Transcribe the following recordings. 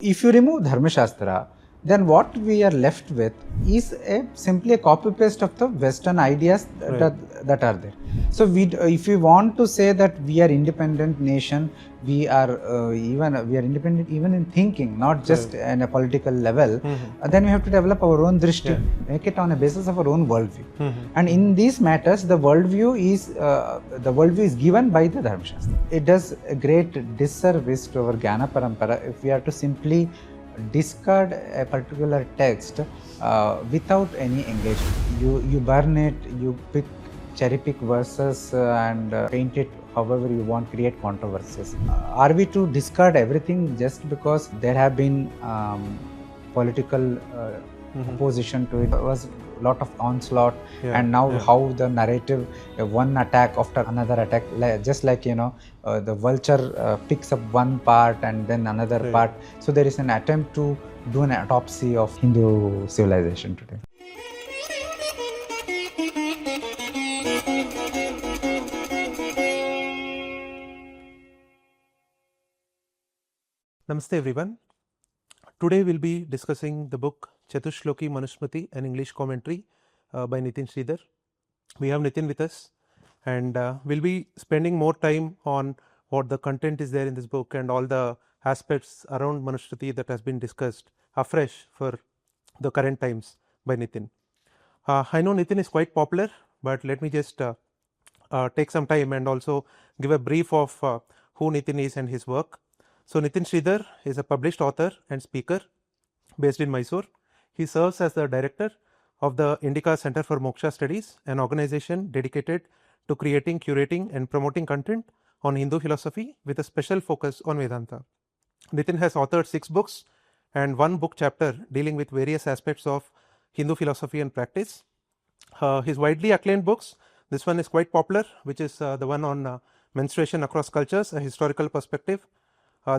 If you remove Dharmashastra, then what we are left with is simply a copy paste of the Western ideas that are there. So if we want to say that we are independent nation, we are independent even in thinking, not just in a political level. Then we have to develop our own drishti, make it on a basis of our own worldview. And in these matters, the worldview is given by the Dharmashastra. It does a great disservice to our Jnana Parampara if we are to simply discard a particular text without any engagement. You burn it, you cherry pick verses and paint it however you want, create controversies. Are we to discard everything just because there have been political opposition to it? There was a lot of onslaught, and now how the narrative, one attack after another attack, just like the vulture picks up one part and then another part. So there is an attempt to do an autopsy of Hindu civilization today. Namaste everyone. Today we'll be discussing the book Chatuh Shloki Manusmriti, an English commentary by Nithin Sridhar. We have Nithin with us, and we'll be spending more time on what the content is there in this book and all the aspects around Manusmriti that has been discussed afresh for the current times by Nithin. I know Nithin is quite popular, but let me just take some time and also give a brief of who Nithin is and his work. So Nithin Sridhar is a published author and speaker based in Mysore. He serves as the director of the Indica Center for Moksha Studies, an organization dedicated to creating, curating and promoting content on Hindu philosophy with a special focus on Vedanta. Nithin has authored 6 books and 1 book chapter dealing with various aspects of Hindu philosophy and practice. His widely acclaimed books, this one is quite popular, which is the one on menstruation across cultures, a historical perspective.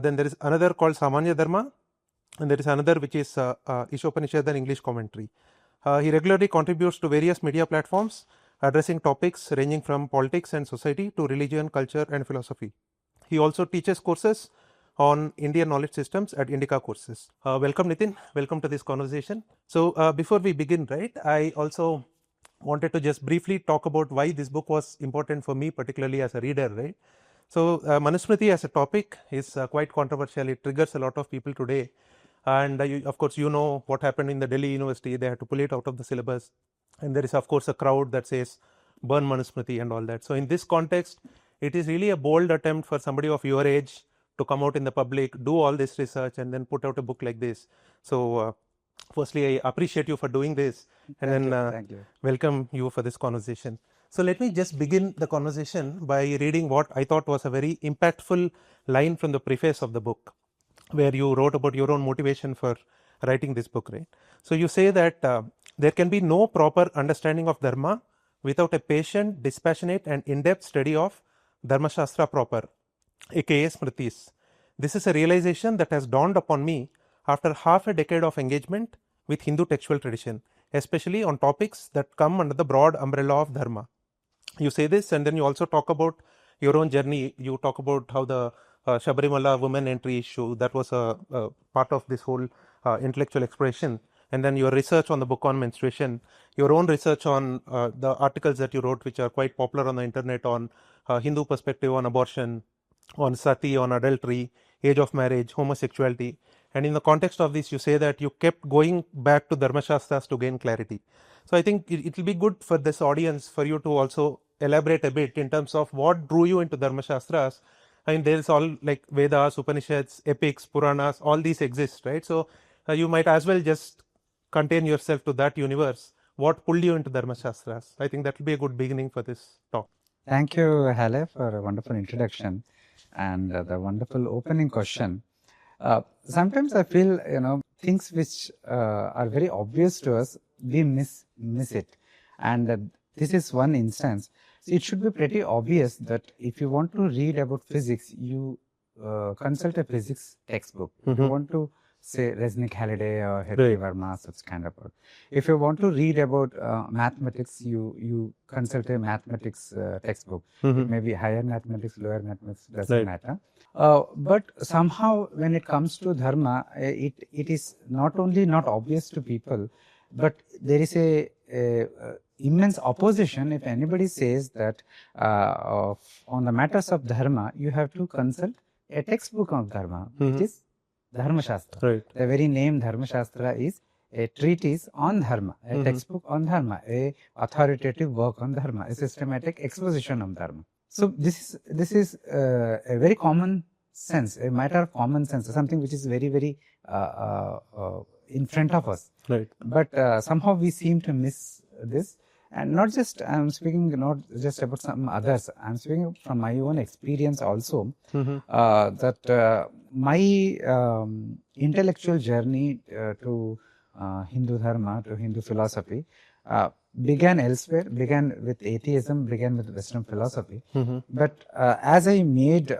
Then there is another called Samanya Dharma, and there is another which is Ishopanishad and English commentary. He regularly contributes to various media platforms addressing topics ranging from politics and society to religion, culture and philosophy. He also teaches courses on Indian knowledge systems at Indica courses. Welcome Nithin, welcome to this conversation. So before we begin, right, I also wanted to just briefly talk about why this book was important for me, particularly as a reader, right. So Manusmriti as a topic is quite controversial. It triggers a lot of people today, and of course you know what happened in the Delhi University. They had to pull it out of the syllabus, and there is of course a crowd that says burn Manusmriti and all that. So in this context, it is really a bold attempt for somebody of your age to come out in the public, do all this research and then put out a book like this. So firstly, I appreciate you for doing this, and Thank you. Welcome you for this conversation. So let me just begin the conversation by reading what I thought was a very impactful line from the preface of the book, where you wrote about your own motivation for writing this book, right? So you say that there can be no proper understanding of Dharma without a patient, dispassionate and in-depth study of Dharmaśāstra proper, aka Smritis. This is a realization that has dawned upon me after half a decade of engagement with Hindu textual tradition, especially on topics that come under the broad umbrella of Dharma. You say this, and then you also talk about your own journey. You talk about how the Sabarimala women entry issue, that was a part of this whole intellectual exploration, and then your research on the book on menstruation, your own research on the articles that you wrote, which are quite popular on the internet, on Hindu perspective on abortion, on sati, on adultery, age of marriage, homosexuality. And in the context of this, you say that you kept going back to Dharmaśāstras to gain clarity. So I think it will be good for this audience for you to also elaborate a bit in terms of what drew you into Dharmaśāstras. I mean, there's all like Vedas, Upanishads, epics, Puranas, all these exist, right? So you might as well just contain yourself to that universe. What pulled you into Dharmaśāstras? I think that will be a good beginning for this talk. Thank you, Halley, for a wonderful introduction and the wonderful opening question. Sometimes I feel, things which are very obvious to us, we miss it. And this is one instance. So it should be pretty obvious that if you want to read about physics, you consult a physics textbook. If you want to say Resnick Halliday or Hedri Verma, such kind of book. If you want to read about mathematics, you consult a mathematics textbook. It may be higher mathematics, lower mathematics, doesn't matter. But somehow when it comes to Dharma, it is not only not obvious to people, but there is a immense opposition if anybody says that on the matters of Dharma, you have to consult a textbook of Dharma, which is Dharmaśāstra. Right. The very name Dharmaśāstra is a treatise on Dharma, a textbook on Dharma, a authoritative work on Dharma, a systematic exposition of Dharma. So this is a very common sense, a matter of common sense, something which is very, very in front of us. Right. But somehow we seem to miss this. And not just, I'm speaking not just about some others, I'm speaking from my own experience also, that my intellectual journey to Hindu Dharma, to Hindu philosophy, began elsewhere, began with atheism, began with Western philosophy. But as I made,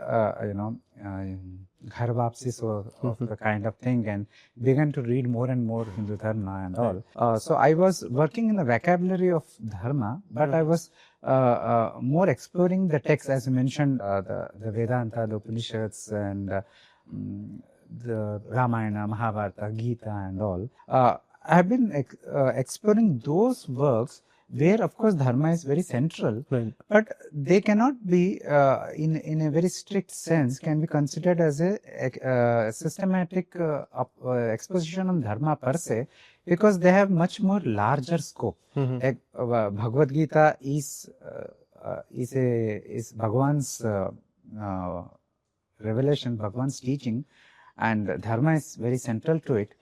ghar vapsi of the kind of thing and began to read more and more Hindu Dharma and all. So I was working in the vocabulary of Dharma, but I was more exploring the text, as you mentioned, the Vedanta, the Upanishads, and the Ramayana, Mahabharata, Gita, and all. I have been exploring those works where, of course, Dharma is very central, but they cannot be, in a very strict sense, can be considered as a systematic exposition of Dharma per se, because they have much more larger scope. Like, Bhagavad Gita is Bhagavan's revelation, Bhagavan's teaching, and Dharma is very central to it.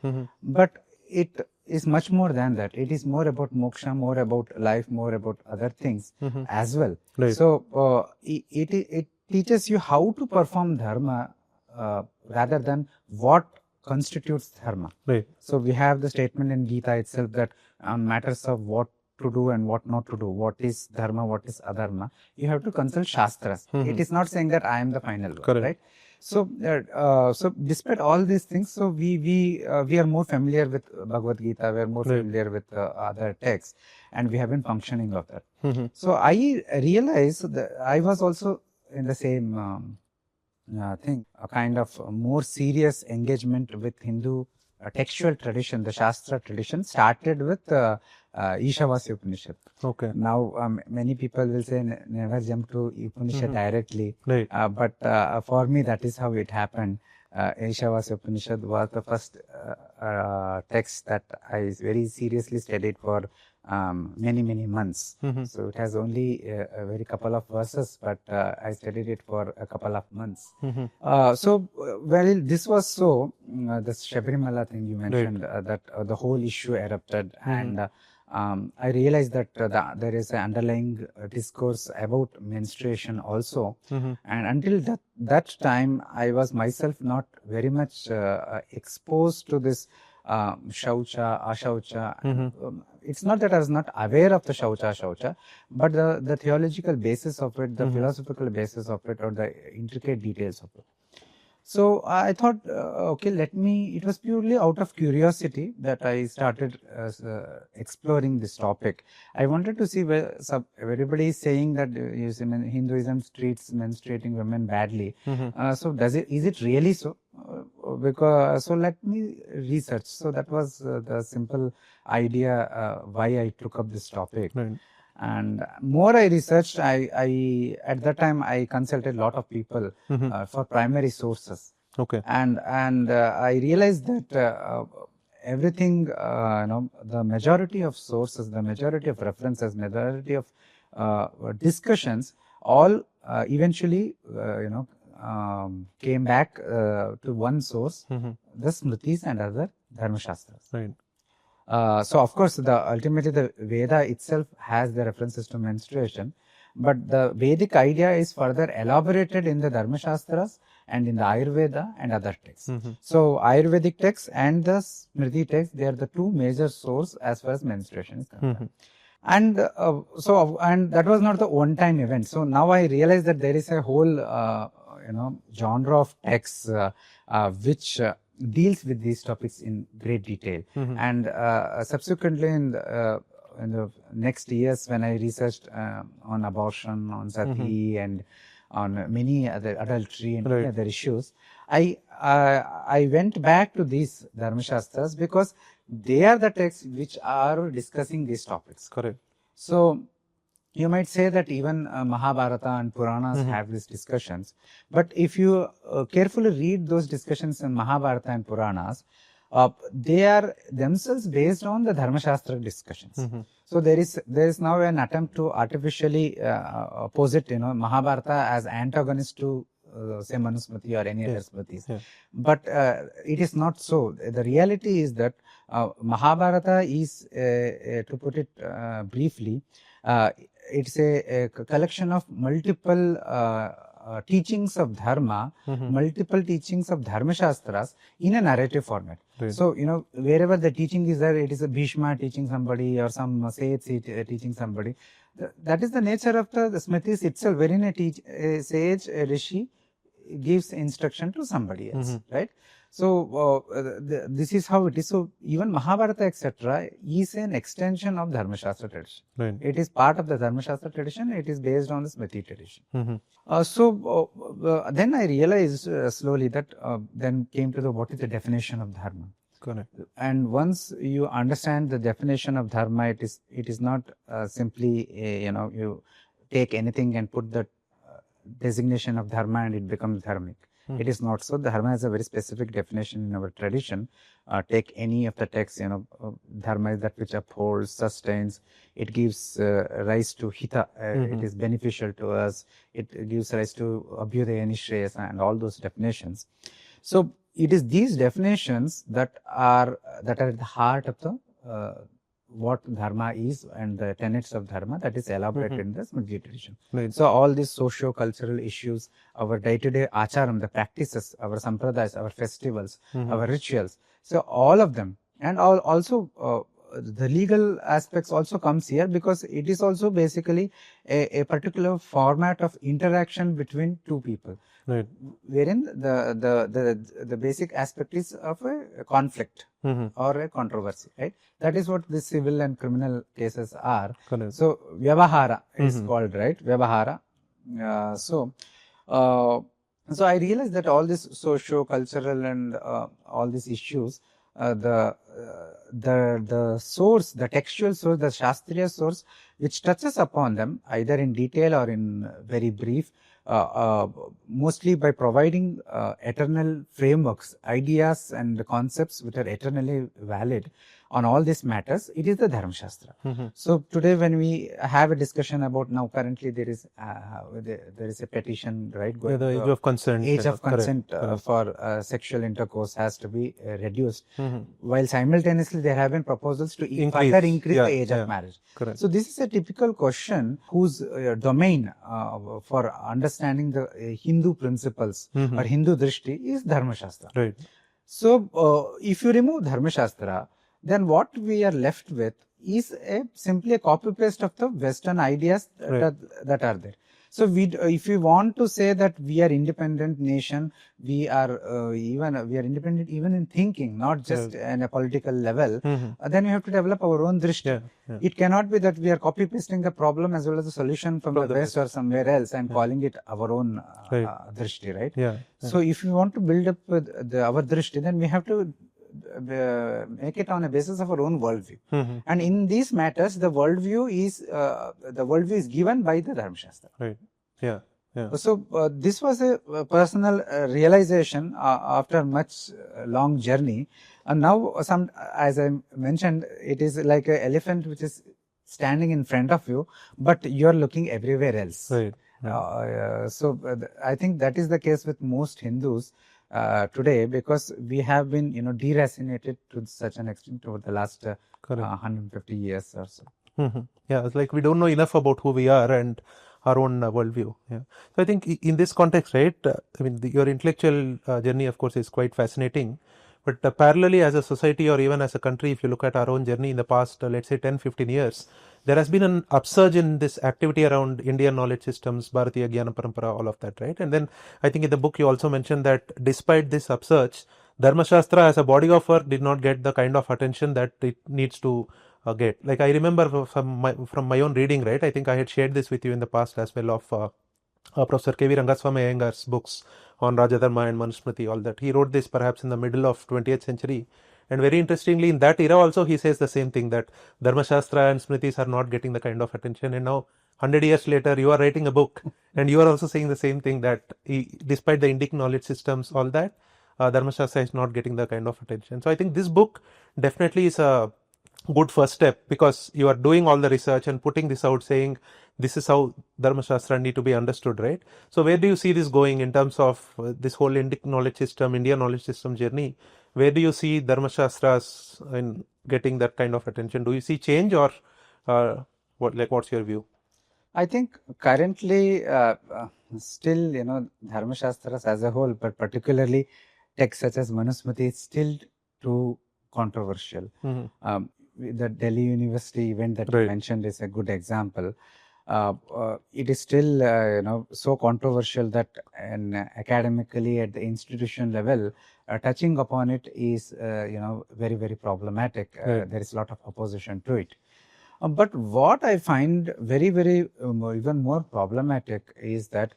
But it is much more than that. It is more about moksha, more about life, more about other things as well. Right. So it teaches you how to perform Dharma rather than what constitutes Dharma. Right. So we have the statement in Gita itself that on matters of what to do and what not to do, what is Dharma, what is Adharma, you have to consult Śāstras. It is not saying that I am the final one. Correct. Right? So, so despite all these things, so we are more familiar with Bhagavad Gita, we are more familiar with other texts, and we have been functioning of that. So I realized that I was also in the same thing, a kind of more serious engagement with Hindu textual tradition. The Shastra tradition started with Ishavasya Upanishad. Okay. Now, many people will say never jump to Upanishad directly. Right. But for me, that is how it happened. Ishavasya Upanishad was the first text that I very seriously studied for many months. So it has only a very couple of verses, but I studied it for a couple of months. So, well, this was so, the Sabarimala thing you mentioned, that the whole issue erupted, and I realized that there is an underlying discourse about menstruation also. And until that time, I was myself not very much exposed to this shaucha, ashaucha. It's not that I was not aware of the shaucha, but the theological basis of it, the philosophical basis of it, or the intricate details of it. So I thought, okay, it was purely out of curiosity that I started exploring this topic. I wanted to see where everybody is saying that Hinduism treats menstruating women badly. So is it really so? So let me research. So that was the simple idea why I took up this topic. Right. And more I researched, I at that time I consulted a lot of people for primary sources. Okay. And I realized that everything, the majority of sources, the majority of references, majority of discussions, all eventually, came back to one source, the Smritis and other Dharmaśāstras. Right. So of course, ultimately the Veda itself has the references to menstruation, but the Vedic idea is further elaborated in the Dharmaśāstras and in the Ayurveda and other texts. So Ayurvedic texts and the Smriti texts, they are the two major sources as far as menstruation is concerned. And and that was not the one-time event. So now I realize that there is a whole genre of texts which deals with these topics in great detail. And subsequently in the next years, when I researched on abortion, on sati, and on many other adultery and many other issues, I went back to these Dharmaśāstras because they are the texts which are discussing these topics. Correct. So you might say that even Mahabharata and Puranas have these discussions, but if you carefully read those discussions in Mahabharata and Puranas, they are themselves based on the Dharmaśāstra discussions. So there is now an attempt to artificially posit Mahabharata as antagonist to say Manusmriti or any other Smritis. But it is not so. The reality is that Mahabharata is, to put it briefly, it's a collection of multiple teachings of Dharma, multiple teachings of Dharmaśāstras in a narrative format. So, wherever the teaching is there, it is a Bhishma teaching somebody or some sage teaching somebody. That is the nature of the Smritis itself, wherein a sage, a rishi, gives instruction to somebody else, right? So, this is how it is. So, even Mahabharata, etc., is an extension of Dharmaśāstra tradition. It is part of the Dharmaśāstra tradition. It is based on the Smriti tradition. Then I realized slowly that then came to what is the definition of Dharma. Correct. And once you understand the definition of Dharma, it is not simply you take anything and put the designation of Dharma and it becomes dharmic. It is not so. Dharma has a very specific definition in our tradition. Take any of the texts, Dharma is that which upholds, sustains. It gives rise to hita. It is beneficial to us. It gives rise to abhyudaya nishreyasa and all those definitions. So it is these definitions that are at the heart of the what Dharma is and the tenets of Dharma that is elaborated in the Smriti tradition. So all these socio-cultural issues, our day-to-day acharam, the practices, our sampradayas, our festivals, our rituals, so all of them, and also the legal aspects also comes here because it is also basically a particular format of interaction between two people, wherein the basic aspect is of a conflict or a controversy, right? That is what the civil and criminal cases are. So vyavahara is called, right? Vyavahara. So I realized that all this socio-cultural and all these issues, the source, the textual source, the Shastriya source, which touches upon them either in detail or in very brief, mostly by providing eternal frameworks, ideas and concepts which are eternally valid on all these matters, it is the Dharmaśāstra. So today when we have a discussion about, now currently there is a petition, right? The age of consent. Age of consent for sexual intercourse has to be reduced, while simultaneously there have been proposals to further increase the age of marriage. So this is a typical question whose domain for understanding the Hindu principles or Hindu drishti is Dharmaśāstra. Right. So if you remove Dharmaśāstra, then what we are left with is simply a copy paste of the Western ideas that are there. So if we want to say that we are independent nation, we are independent even in thinking, not just on a political level, then we have to develop our own drishti. It cannot be that we are copy pasting the problem as well as the solution from the West or somewhere else and calling it our own drishti, right? So if we want to build up our drishti, then we have to make it on a basis of our own worldview. And in these matters, the worldview is given by the Dharmaśāstra. Right. Yeah. So this was a personal realization after much long journey. And now, as I mentioned, it is like an elephant which is standing in front of you, but you are looking everywhere else. Right. So I think that is the case with most Hindus today, because we have been deracinated to such an extent over the last 150 years or so. Yeah, it's like we don't know enough about who we are and our own worldview. So I think in this context, right, I mean, your intellectual journey, of course, is quite fascinating. But parallelly, as a society or even as a country, if you look at our own journey in the past, let's say 10-15 years, there has been an upsurge in this activity around Indian knowledge systems, Bharatiya Jnana Parampara, all of that, right? And then I think in the book you also mentioned that despite this upsurge, Dharmaśāstra as a body of work did not get the kind of attention that it needs to get. Like I remember from my own reading, right? I think I had shared this with you in the past as well of Professor K.V. Rangaswamy Iyengar's books on Rajadharma and Manusmriti, all that. He wrote this perhaps in the middle of 20th century. And very interestingly, in that era also, he says the same thing, that Dharmaśāstra and Smritis are not getting the kind of attention. And now, 100 years later, you are writing a book and you are also saying the same thing, that despite the Indic knowledge systems, all that, Dharmaśāstra is not getting the kind of attention. So I think this book definitely is a good first step, because you are doing all the research and putting this out, saying this is how Dharmaśāstra need to be understood, right? So where do you see this going in terms of this whole Indic knowledge system, India knowledge system journey? Where do you see Dharmaśāstras in getting that kind of attention? Do you see change, or what's your view? I think currently still, Dharmaśāstras as a whole, but particularly texts such as Manusmriti, is still too controversial. The Delhi University event that you mentioned is a good example. It is still, so controversial that academically at the institution level, touching upon it is, very, very problematic. There is a lot of opposition to it. But what I find very, very even more problematic is that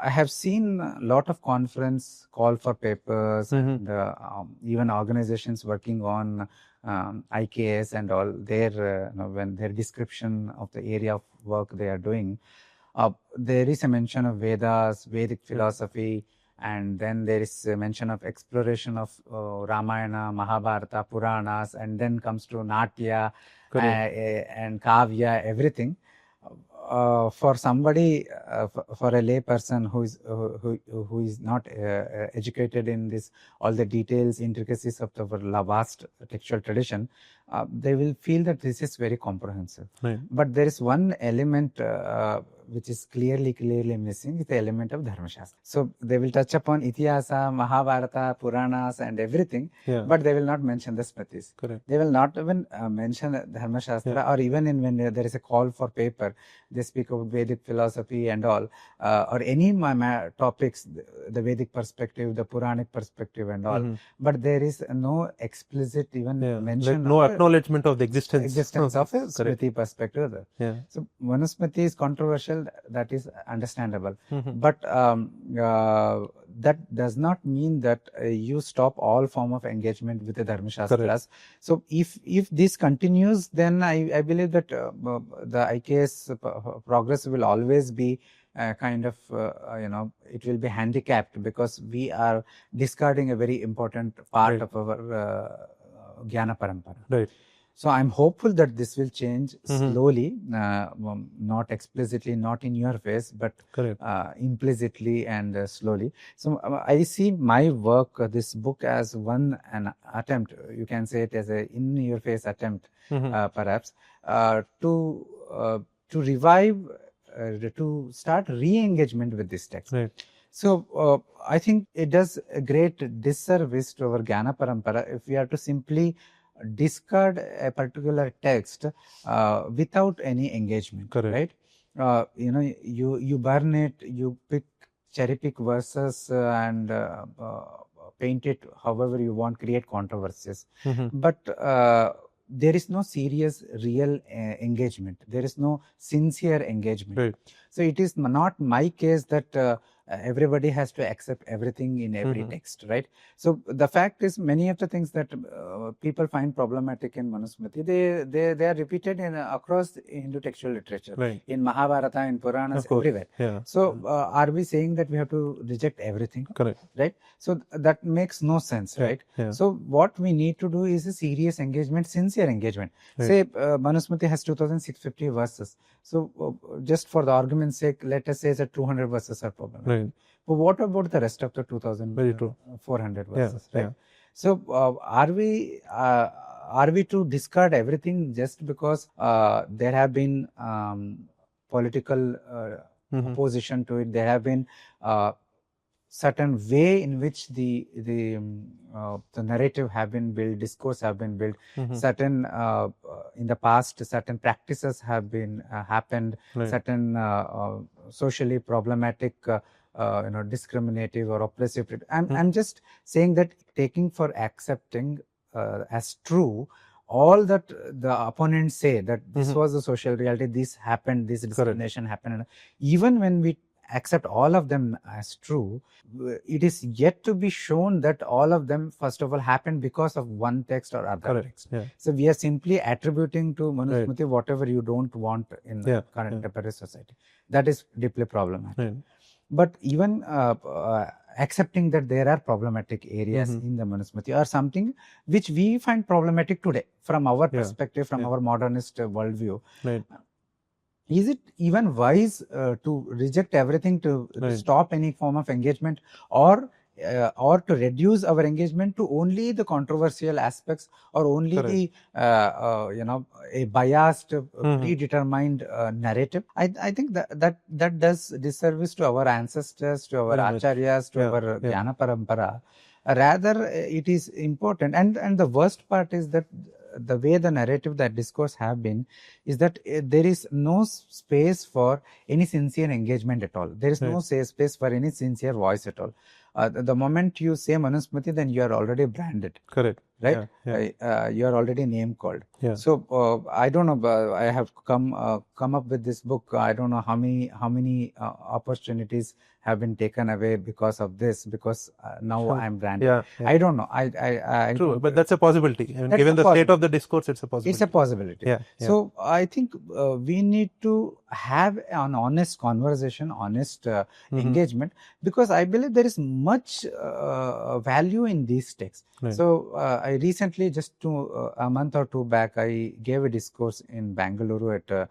I have seen a lot of conference call for papers and even organizations working on IKS and all, their when their description of the area of work they are doing, there is a mention of Vedas, Vedic philosophy, and then there is a mention of exploration of Ramayana, Mahabharata, Puranas, and then comes to Natya and Kavya, everything. For somebody, for a lay person who is not educated in this, all the details, intricacies of the vast textual tradition, they will feel that this is very comprehensive. But there is one element which is clearly missing, is the element of Dharmaśāstra. So they will touch upon Itihasa, Mahabharata, Puranas and everything, but they will not mention the Smritis. They will not even mention Dharmaśāstra, or even when there is a call for paper, they speak of Vedic philosophy and all, or any topics, the Vedic perspective, the Puranic perspective and all, but there is no explicit even mention, no acknowledgement of the existence of a Smriti perspective. So Manusmriti is controversial, that is understandable, but that does not mean that you stop all form of engagement with the Dharmaśāstras. So if this continues, then I believe that the IKS progress will always be kind of, it will be handicapped, because we are discarding a very important part of our Jnana Parampara. So I'm hopeful that this will change slowly, not explicitly, not in your face, but implicitly and slowly. So I see my work, this book, as an attempt, you can say it as a in-your-face attempt, perhaps, to revive, to start re-engagement with this text. So I think it does a great disservice to our Jnana Parampara if we are to simply discard a particular text without any engagement, right? You burn it, you cherry pick verses and paint it however you want, create controversies. But there is no serious, real engagement. There is no sincere engagement. So it is not my case that everybody has to accept everything in every text, right? So the fact is, many of the things that people find problematic in Manusmriti, they are repeated across Hindu textual literature, in Mahabharata, in Puranas, everywhere. So are we saying that we have to reject everything? Right? So that makes no sense, right? So what we need to do is a serious engagement, sincere engagement. Say Manusmriti has 2650 verses. So just for the argument's sake, let us say that 200 verses are problematic. But what about the rest of the 2400 verses, right? So are we to discard everything just because there have been political opposition to it? There have been certain way in which the narrative have been built, discourse have been built, certain in the past certain practices have been happened, certain socially problematic discriminative or oppressive. I'm just saying that taking for accepting as true all that the opponents say, that this was the social reality, this happened, this discrimination happened. Even when we accept all of them as true, it is yet to be shown that all of them, first of all, happened because of one text or other text. So we are simply attributing to Manusmriti whatever you don't want in the current contemporary society. That is deeply problematic. But even accepting that there are problematic areas in the Manusmriti or something which we find problematic today from our perspective, from our modernist worldview. Is it even wise to reject everything, to stop any form of engagement, or to reduce our engagement to only the controversial aspects, or only the a biased, predetermined narrative? I think that does disservice to our ancestors, to our acharyas, to our Jnana Parampara. Rather, it is important, and the worst part is that the way the narrative, that discourse have been, is that there is no space for any sincere engagement at all. There is no space for any sincere voice at all. The moment you say Manusmriti, then you are already branded. Correct. Right? You are already name called. So I don't know. I have come up with this book. I don't know how many opportunities have been taken away because of this. Because now I'm branded. I don't know. I True, but that's a possibility. I mean, given the state of the discourse, it's a possibility. It's a possibility. So I think we need to have an honest conversation, honest engagement, because I believe there is much value in these texts. So I recently, just a month or two back, I gave a discourse in Bangalore at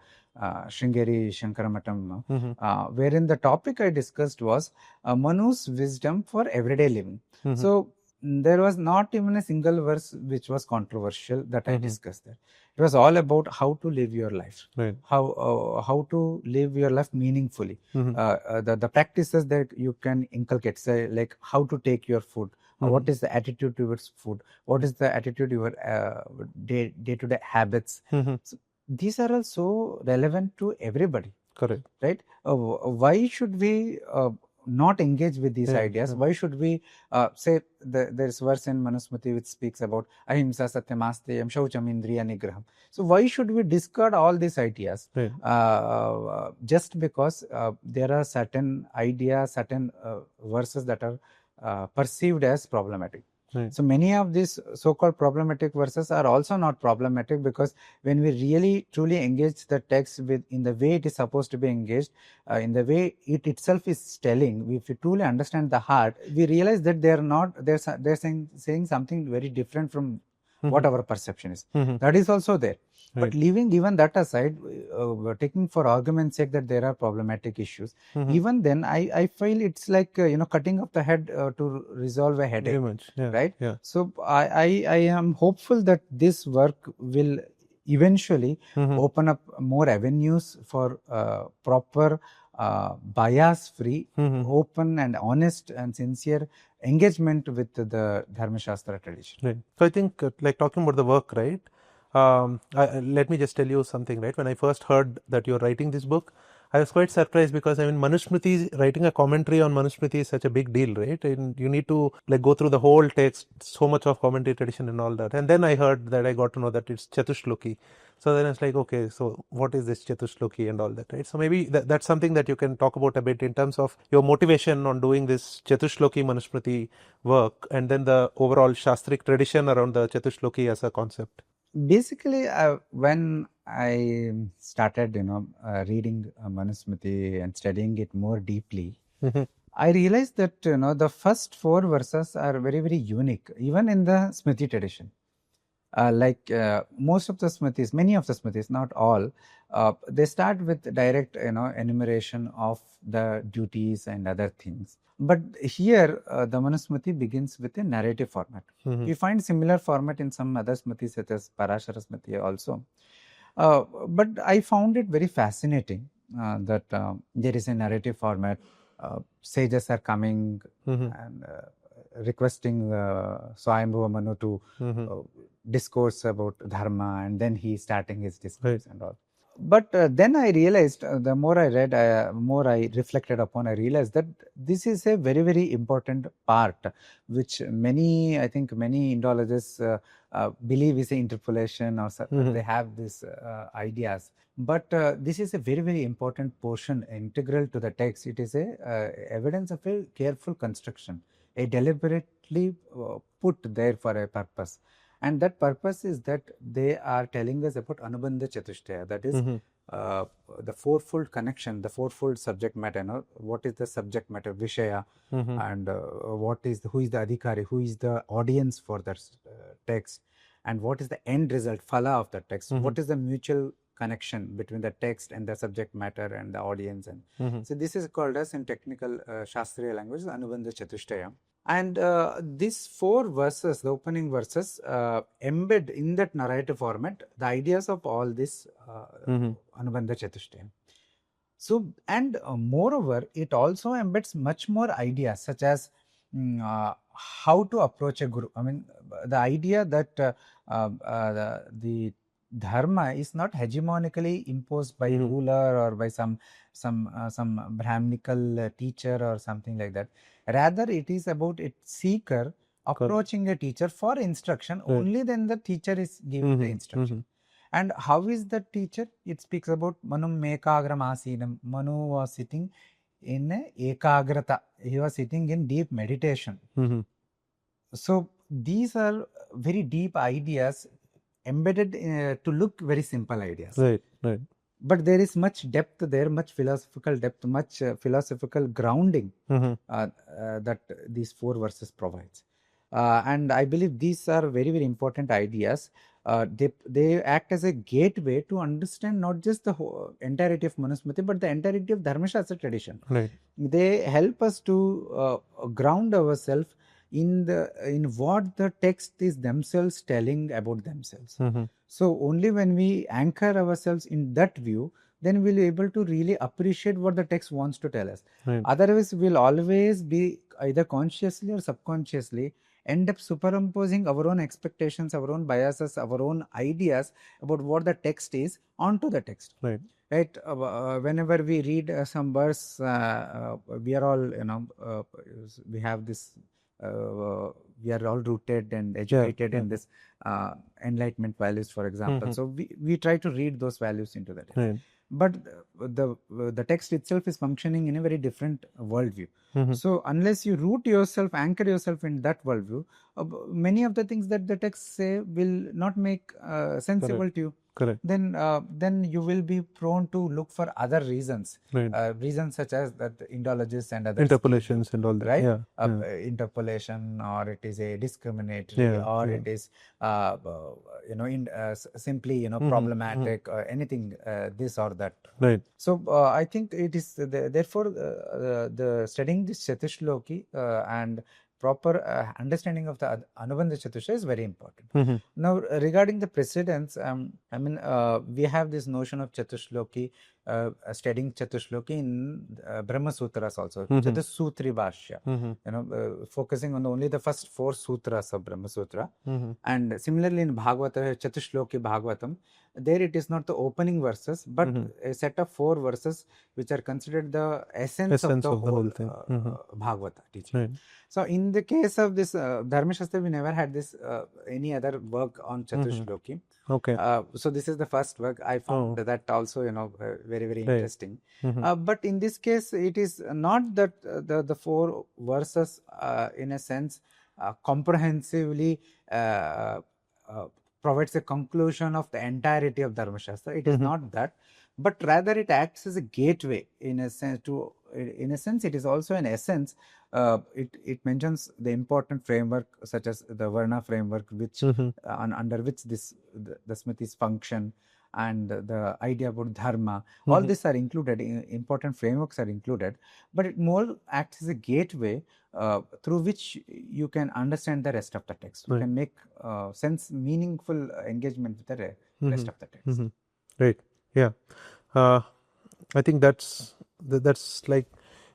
Sringeri Shankaramatam, wherein the topic I discussed was Manu's wisdom for everyday living. So there was not even a single verse which was controversial that I discussed there. It was all about how to live your life, how to live your life meaningfully, the practices that you can inculcate, say like how to take your food, what is the attitude towards food, what is the attitude your day-to-day habits. So these are all so relevant to everybody. Correct. Right? Why should we not engage with these ideas? Why should we say there's verse in Manusmriti which speaks about ahimsa satyamasteyam shaucham indriya nigraham. So why should we discard all these ideas just because there are certain ideas, certain verses that are perceived as problematic? So many of these so-called problematic verses are also not problematic, because when we really truly engage the text in the way it is supposed to be engaged, in the way it itself is telling, if we truly understand the heart, we realize that they're saying something very different from what our perception is. That is also there. But leaving even that aside, taking for argument's sake that there are problematic issues, even then I feel it's like cutting off the head to resolve a headache. Right? So I am hopeful that this work will eventually open up more avenues for proper bias-free, open and honest and sincere engagement with the Dharmaśāstra tradition. So I think like talking about the work, right? Let me just tell you something, right? When I first heard that you're writing this book, I was quite surprised, because I mean, Manusmriti, writing a commentary on Manusmriti is such a big deal, right? And you need to like go through the whole text, so much of commentary tradition and all that. And then I heard that, I got to know that it's Chatuh Shloki. So then I was like, okay, so what is this Chatuh Shloki and all that, right? So maybe that's something that you can talk about a bit in terms of your motivation on doing this Chatuh Shloki Manusmriti work, and then the overall Shastric tradition around the Chatuh Shloki as a concept. Basically, when I started, reading Manusmriti and studying it more deeply, I realized that the first 4 verses are very, very unique, even in the Smriti tradition. Most of the Smritis, many of the Smritis, not all, they start with direct, enumeration of the duties and other things. But here, the Manusmriti begins with a narrative format. We find similar format in some other Smritis, such as Parashara Smriti also. But I found it very fascinating that there is a narrative format. Sages are coming and requesting Swayambhuva Manu to discourse about Dharma, and then he starting his discourse and all. But then I realized, the more I read, more I reflected upon, I realized that this is a very, very important part, which I think many Indologists believe is an interpolation, or they have these ideas. But this is a very, very important portion, integral to the text. It is a evidence of a careful construction, a deliberately put there for a purpose. And that purpose is that they are telling us about Anubandha Chatushtaya, that is the fourfold connection, the fourfold subject matter. What is the subject matter, Vishaya, and who is the Adhikari, who is the audience for that text, and what is the end result, Phala of the text, what is the mutual connection between the text and the subject matter and the audience. And so this is called as, in technical Shastriya language, Anubandha Chatushtaya. And these 4 verses, the opening verses, embed in that narrative format the ideas of all this Anubandha Chatushtaya. So, and moreover, it also embeds much more ideas, such as how to approach a guru. I mean, the idea that the Dharma is not hegemonically imposed by ruler or by some Brahminical teacher or something like that. Rather, it is about its seeker approaching a teacher for instruction. Only then the teacher is giving the instruction. And how is the teacher? It speaks about Manum Mekagram Asinam. Manu was sitting in ekagrata. He was sitting in deep meditation. So these are very deep ideas embedded to look very simple ideas. Right, right. But there is much depth there, much philosophical depth, much philosophical grounding that these 4 verses provides. And I believe these are very, very important ideas. They act as a gateway to understand not just the whole entirety of Manusmriti, but the entirety of Dharmaśāstra tradition. Right. They help us to ground ourselves in what the text is themselves telling about themselves. So only when we anchor ourselves in that view, then we'll be able to really appreciate what the text wants to tell us. Right. Otherwise, we'll always be either consciously or subconsciously end up superimposing our own expectations, our own biases, our own ideas about what the text is onto the text. Right. Right. Whenever we read some verse, we are all, we have this. We are all rooted and educated in this enlightenment values, for example. So we try to read those values into that. Right. But the text itself is functioning in a very different worldview. So unless you root yourself, anchor yourself in that worldview, many of the things that the text say will not make sensible to you. Correct. Then you will be prone to look for other reasons, Right. reasons such as that Indologists and others, Interpolations and all that. right? Yeah. Interpolation, or it is a discriminatory, or it is simply problematic, or anything this or that. Right. So I think it is therefore the studying this Chatuh Shloki and proper understanding of the Anubandha Chatushtaya is very important. Now, regarding the precedents, we have this notion of Chatuh Shloki, studying Chatuh Shloki in Brahma Sutras also, Chatuh Sutri Bhashya, focusing on only the first 4 sutras of Brahma Sutra. And similarly in Bhagavata, Chatuh Shloki Bhagavatam, there it is not the opening verses, but a set of 4 verses which are considered the essence of the whole thing. Bhagavata teaching. Right. So in the case of this Dharmaśāstra, we never had this any other work on Chatuh Shloki. Okay. So this is the first work. I found that also very, very interesting. But in this case, it is not that the 4 verses in a sense comprehensively provides a conclusion of the entirety of Dharmaśāstra. It is not that, but rather it acts as a gateway in a sense to. In a sense, it is also an essence. It mentions the important framework, such as the Varna framework, which under which the Smritis function, and the idea about Dharma. All these are included. Important frameworks are included, but it more acts as a gateway through which you can understand the rest of the text. You can make meaningful engagement with the rest of the text. Right. Yeah. I think that's like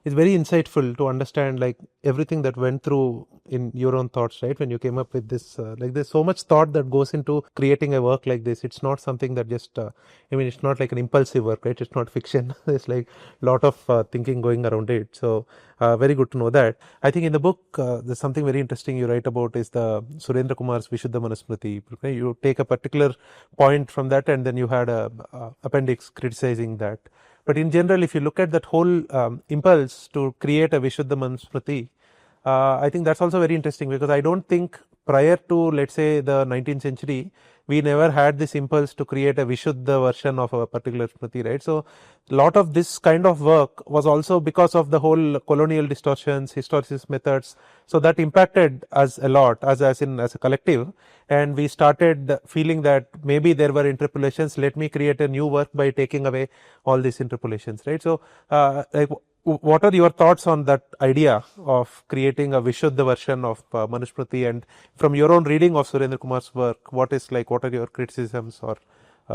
it's very insightful to understand like everything that went through in your own thoughts, right? When you came up with this, like there's so much thought that goes into creating a work like this. It's not something that just, I mean, it's not like an impulsive work, right? It's not fiction. There's like a lot of thinking going around it. So very good to know that. I think in the book, there's something very interesting you write about is the Surendra Kumar's Visuddha Manusmriti. Okay? You take a particular point from that and then you had a appendix criticizing that. But in general, if you look at that whole impulse to create a Vishuddha Manusmriti, I think that's also very interesting because I don't think prior to, let's say, the 19th century, we never had this impulse to create a Vishuddha version of a particular Smriti, right? So, a lot of this kind of work was also because of the whole colonial distortions, historicist methods. So, that impacted us a lot as a collective. And we started feeling that maybe there were interpolations. Let me create a new work by taking away all these interpolations, right? So, like, what are your thoughts on that idea of creating a Vishuddha version of Manusmriti, and from your own reading of Surendra Kumar's work, what are your criticisms or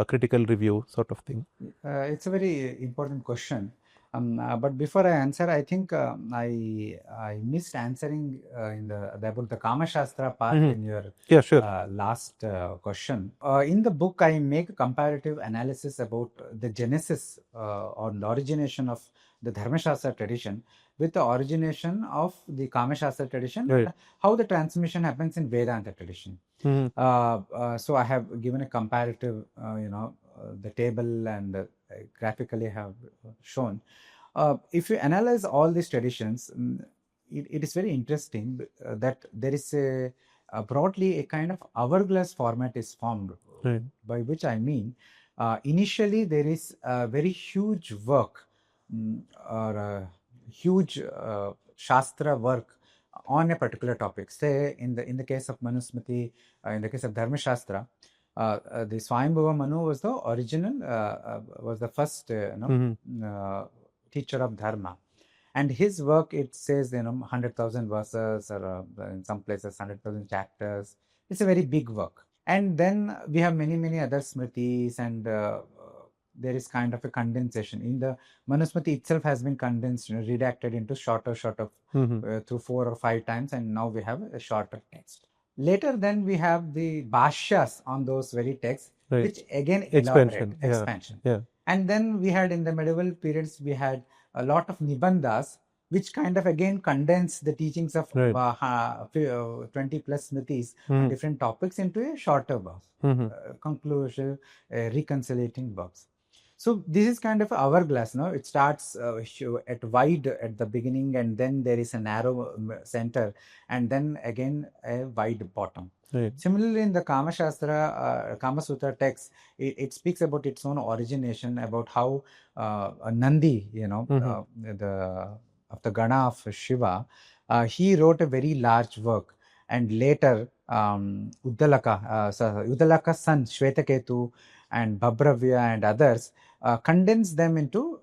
critical review sort of thing? It's a very important question. But before I answer, I think I missed answering about the Kamashastra part in your Yeah, sure. last question. In the book, I make a comparative analysis about the genesis or the origination of the Dharmaśāstra tradition with the origination of the Kamashastra tradition, Right. and how the transmission happens in Vedanta tradition. So I have given a comparative, the table and graphically have shown. If you analyze all these traditions, it is very interesting that there is broadly a kind of hourglass format is formed, Right. by which I mean initially there is a very huge work or a huge Shastra work on a particular topic. Say in the case of Manusmriti, in the case of Dharmaśāstra, the Swayambhuva Manu was the original, was the first teacher of Dharma. And his work, it says, 100,000 verses, or in some places 100,000 chapters. It's a very big work. And then we have many other Smritis, and there is kind of a condensation. In the Manusmriti itself has been condensed, redacted into shorter through 4 or 5 times, and now we have a shorter text. Later, then we have the bhashyas on those very texts, Right. which again Expansion. elaborate, expansion. Yeah. And then we had in the medieval periods, we had a lot of nibandhas, which kind of again condense the teachings of 20 plus smritis on different topics into a shorter box, conclusive, reconciliating box. So this is kind of hourglass, no? It starts at wide at the beginning, and then there is a narrow center, and then again a wide bottom. Right. Similarly, in the Kama Sutra text, it speaks about its own origination, about how a Nandi, of the Gana of Shiva, he wrote a very large work, and later Uddalaka's son Shvetaketu and Bhabravya and others condensed them into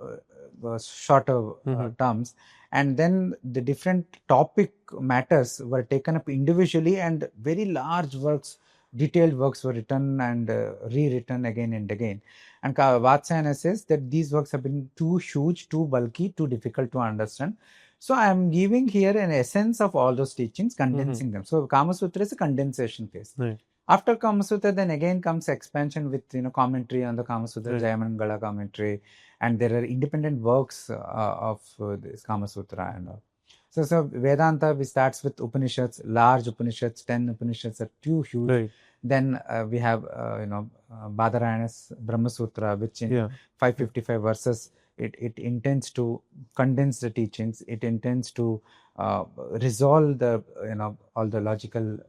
shorter terms, and then the different topic matters were taken up individually, and very large works, detailed works were written and rewritten again and again. And Vatsyayana says that these works have been too huge, too bulky, too difficult to understand. So I am giving here an essence of all those teachings, condensing them. So Kama Sutra is a condensation phase. Right. After Kama Sutra, then again comes expansion with commentary on the Kama Sutra, Right. Jayamangala commentary, and there are independent works of this Kama Sutra and all. So Vedanta, we starts with Upanishads, large Upanishads, 10 Upanishads are too huge. Right. Then we have Badarayana's Brahma Sutra, which in 555 verses, it intends to condense the teachings. It intends to resolve the all the logical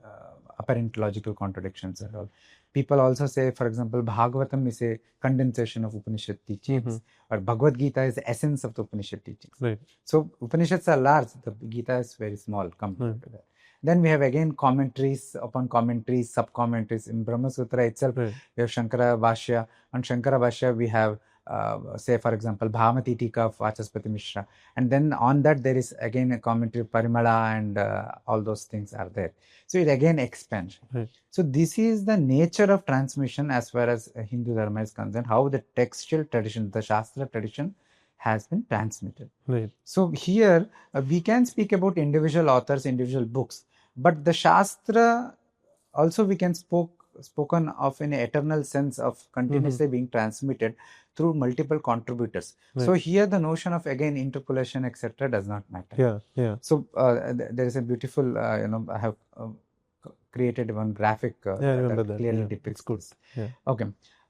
apparent logical contradictions and all. People also say, for example, Bhagavatam is a condensation of Upanishad teachings, or Bhagavad Gita is the essence of the Upanishad teachings. Right. So Upanishads are large, the Gita is very small compared to that. Then we have again commentaries upon commentaries, sub-commentaries. In Brahma Sutra itself, we have Shankara Bhashya. On Shankara Bhashya, we have, say, for example, Bhamati Tika of Vachaspati Mishra. And then on that, there is again a commentary, Parimala, and all those things are there. So it again expands. Right. So this is the nature of transmission as far as Hindu Dharma is concerned, how the textual tradition, the Shastra tradition, has been transmitted. Right. So here we can speak about individual authors, individual books, but the Shastra also we can spoken of in an eternal sense of continuously being transmitted through multiple contributors. So here the notion of again interpolation etc. does not matter. So there is a beautiful I have created one graphic that clearly depicts this. Okay.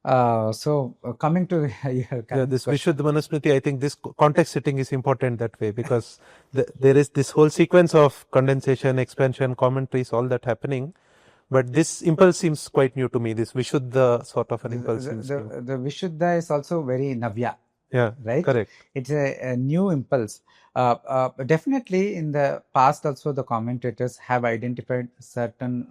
So coming to this Visuddha Manusmriti, I think this context setting is important that way, because there is this whole sequence of condensation, expansion, commentaries, all that happening. But this impulse seems quite new to me. This Visuddha sort of an impulse seems new. The Visuddha is also very Navya. Yeah, right? Correct. It's a new impulse. Definitely in the past also the commentators have identified certain,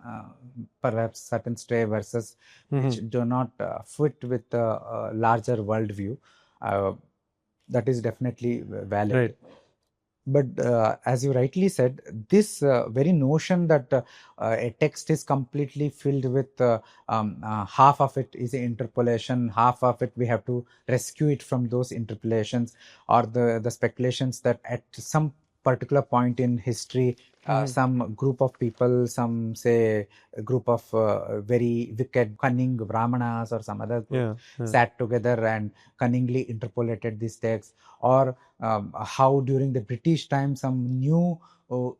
perhaps certain stray verses which do not fit with the larger worldview. That is definitely valid. Right. But as you rightly said, this very notion that a text is completely filled with half of it is interpolation, half of it we have to rescue it from those interpolations, or the speculations that at some particular point in history some group of people, some say a group of very wicked, cunning Brahmanas or some other group sat together and cunningly interpolated these texts, or how during the British time some new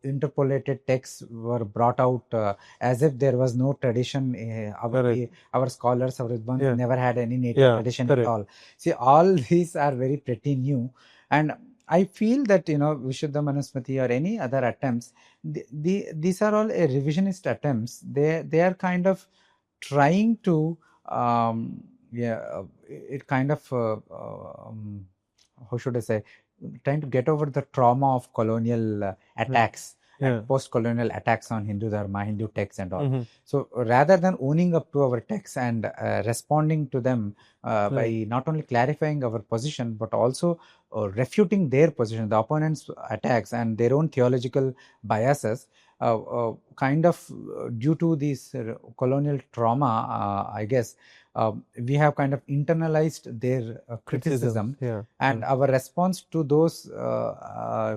interpolated texts were brought out as if there was no tradition. Our scholars, our Vidwans never had any native tradition at all. See, all these are very pretty new, and I feel that Visuddha Manusmriti or any other attempts, these are all a revisionist attempts. They are kind of trying to it kind of how should I say, trying to get over the trauma of colonial attacks. Post-colonial attacks on Hindu Dharma, Hindu texts and all. So rather than owning up to our texts and responding to them by not only clarifying our position but also refuting their position, the opponent's attacks and their own theological biases, kind of due to this colonial trauma, I guess, we have kind of internalized their criticism, and our response to those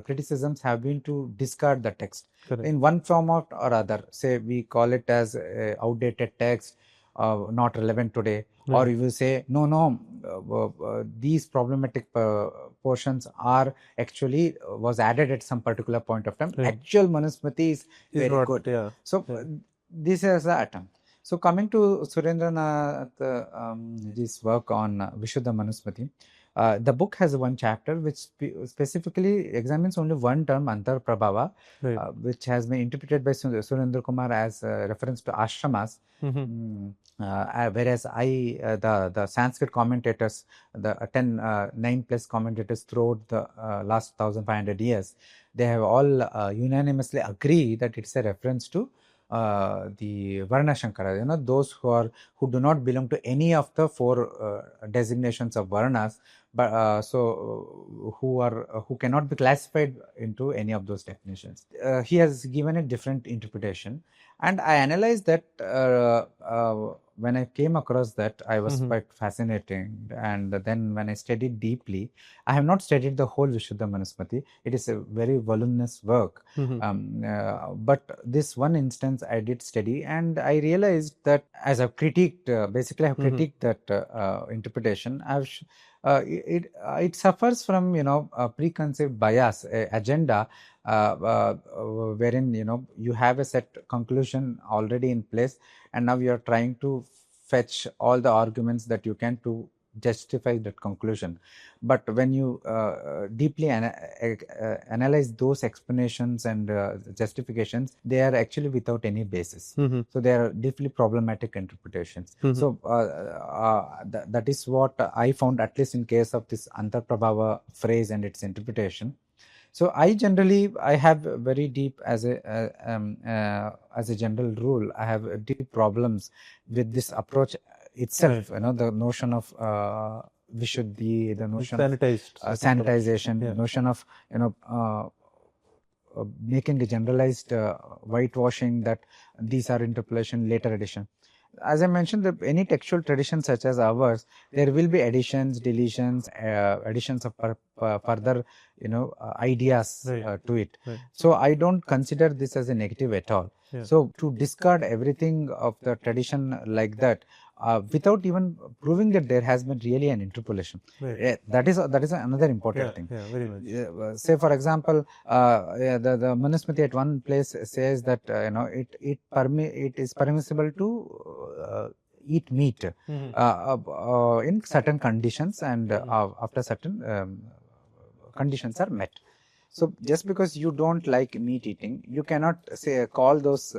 criticisms have been to discard the text in one form or other. Say we call it as outdated text, not relevant today, or you will say no, these problematic portions are actually was added at some particular point of time. Actual Manusmriti is very good. So this is the attempt. So coming to Surendranath's work on Visuddha Manusmriti, the book has one chapter which specifically examines only one term, Antarprabhava, which has been interpreted by Surendra Kumar as reference to ashramas. Whereas the Sanskrit commentators, the 9 plus commentators throughout the last 1500 years, they have all unanimously agree that it's a reference to the Varna Shankara, those who do not belong to any of the 4 designations of Varnas, but who cannot be classified into any of those definitions. He has given a different interpretation, and I analyzed that. When I came across that, I was quite fascinating, and then when I studied deeply, I have not studied the whole Visuddha Manusmriti. It is a very voluminous work, but this one instance I did study, and I realized that as I've critiqued, basically I've critiqued that interpretation. It suffers from a preconceived bias, agenda, wherein you have a set conclusion already in place, and now you are trying to fetch all the arguments that you can to justify that conclusion. But when you deeply analyze those explanations and justifications, they are actually without any basis. So they are deeply problematic interpretations. So that is what I found, at least in case of this Antarprabhava phrase and its interpretation. So I have very deep, as a general rule, I have deep problems with this approach itself. The notion of Vishuddhi, the notion of sanitization, the notion of making a generalized whitewashing that these are interpolation, later addition. as I mentioned, any textual tradition such as ours, there will be additions, deletions, additions of further, ideas to it. So I don't consider this as a negative at all. So to discard everything of the tradition like that, without even proving that there has been really an interpolation, that is another important thing. Very much. Say for example, the Manusmriti at one place says that it is permissible to eat meat in certain conditions, and after certain conditions are met. So just because you don't like meat eating, you cannot say call those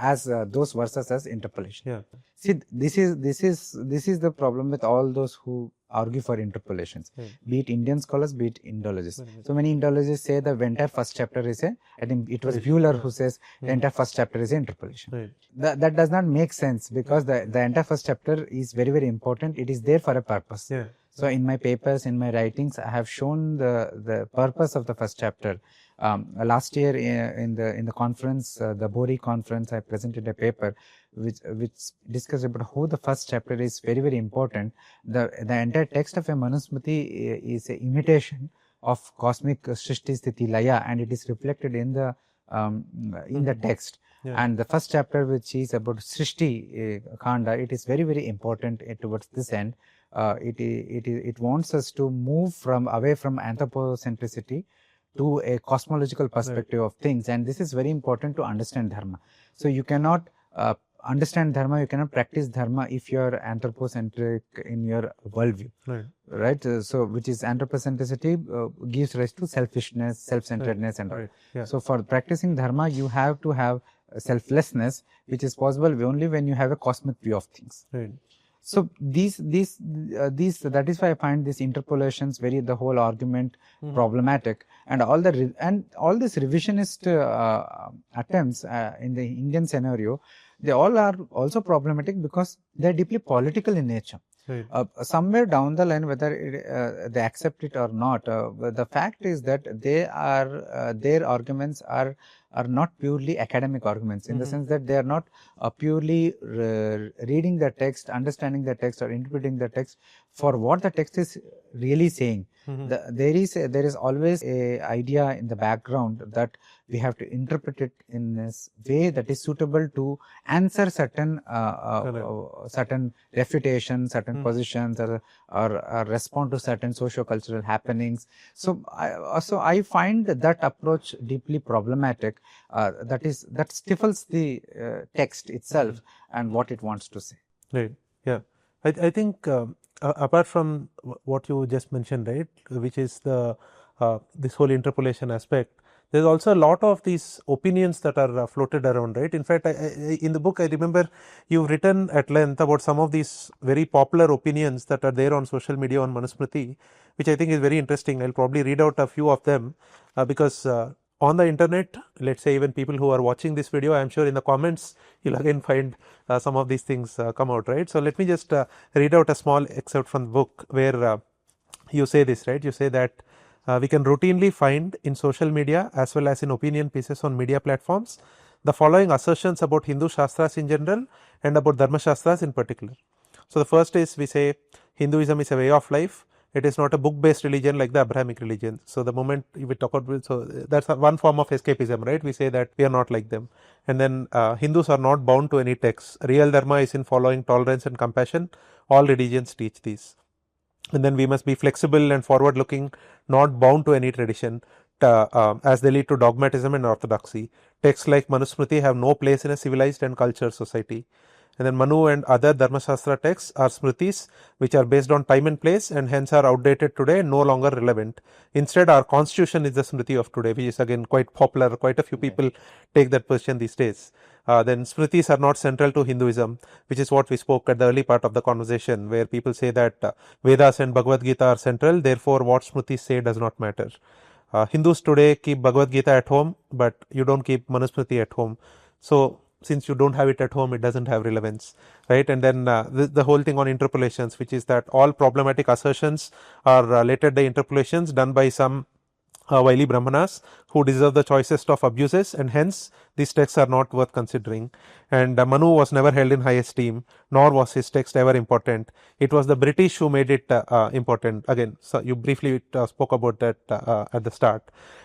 as those verses as interpolation. See, this is the problem with all those who argue for interpolations, be it Indian scholars, be it Indologists. So many Indologists say the entire first chapter is I think it was Buehler who says the entire first chapter is interpolation. That does not make sense, because the entire first chapter is very, very important. It is there for a purpose. So in my papers, in my writings, I have shown the purpose of the first chapter. Last year in the conference, the Bori conference, I presented a paper which discussed about how the first chapter is very, very important. The entire text of a Manusmriti is an imitation of cosmic Srishti Sthiti Laya, and it is reflected in the text. And the first chapter, which is about Srishti Kanda, it is very, very important towards this end. It wants us to move away from anthropocentricity to a cosmological perspective of things, and this is very important to understand Dharma. So you cannot understand Dharma, you cannot practice Dharma if you are anthropocentric in your worldview, right? So which is anthropocentricity gives rise to selfishness, self-centeredness, and all. So for practicing Dharma, you have to have selflessness, which is possible only when you have a cosmic view of things. So that is why I find these interpolations the whole argument problematic, and all these revisionist attempts in the Indian scenario, they all are also problematic because they are deeply political in nature. Somewhere down the line, whether they accept it or not, the fact is that their arguments are not purely academic arguments, in the sense that they are not purely reading the text, understanding the text, or interpreting the text for what the text is really saying. There is always a idea in the background that we have to interpret it in this way that is suitable to answer certain refutation, certain positions, or respond to certain socio-cultural happenings. So I find that approach deeply problematic. That stifles the text itself and what it wants to say. Right. Yeah. I think apart from what you just mentioned, right, which is this whole interpolation aspect, there's also a lot of these opinions that are floated around, right? In fact, in the book, I remember you've written at length about some of these very popular opinions that are there on social media on Manusmriti, which I think is very interesting. I'll probably read out a few of them because on the internet, let's say even people who are watching this video, I'm sure in the comments, you'll again find some of these things come out, right? So let me just read out a small excerpt from the book where you say this, right? You say that we can routinely find in social media as well as in opinion pieces on media platforms the following assertions about Hindu Shastras in general and about Dharmaśāstras in particular. So the first is, we say Hinduism is a way of life. It is not a book-based religion like the Abrahamic religion. So the moment we talk about, so that's one form of escapism, right? We say that we are not like them. And then Hindus are not bound to any text. Real Dharma is in following tolerance and compassion. All religions teach these. And then we must be flexible and forward-looking, not bound to any tradition, as they lead to dogmatism and orthodoxy. Texts like Manusmriti have no place in a civilized and cultured society. And then Manu and other Dharmaśāstra texts are Smritis, which are based on time and place and hence are outdated today and no longer relevant. Instead, our constitution is the Smriti of today, which is again quite popular. Quite a few people take that position these days. Then Smritis are not central to Hinduism, which is what we spoke at the early part of the conversation, where people say that Vedas and Bhagavad Gita are central, therefore what Smritis say does not matter. Hindus today keep Bhagavad Gita at home, but you don't keep Manusmriti at home. So since you don't have it at home, it doesn't have relevance, right? And then the whole thing on interpolations, which is that all problematic assertions are later day interpolations done by some wily brahmanas who deserve the choicest of abuses, and hence these texts are not worth considering. And Manu was never held in high esteem, nor was his text ever important. It was the British who made it important. Again, so you briefly spoke about that at the start.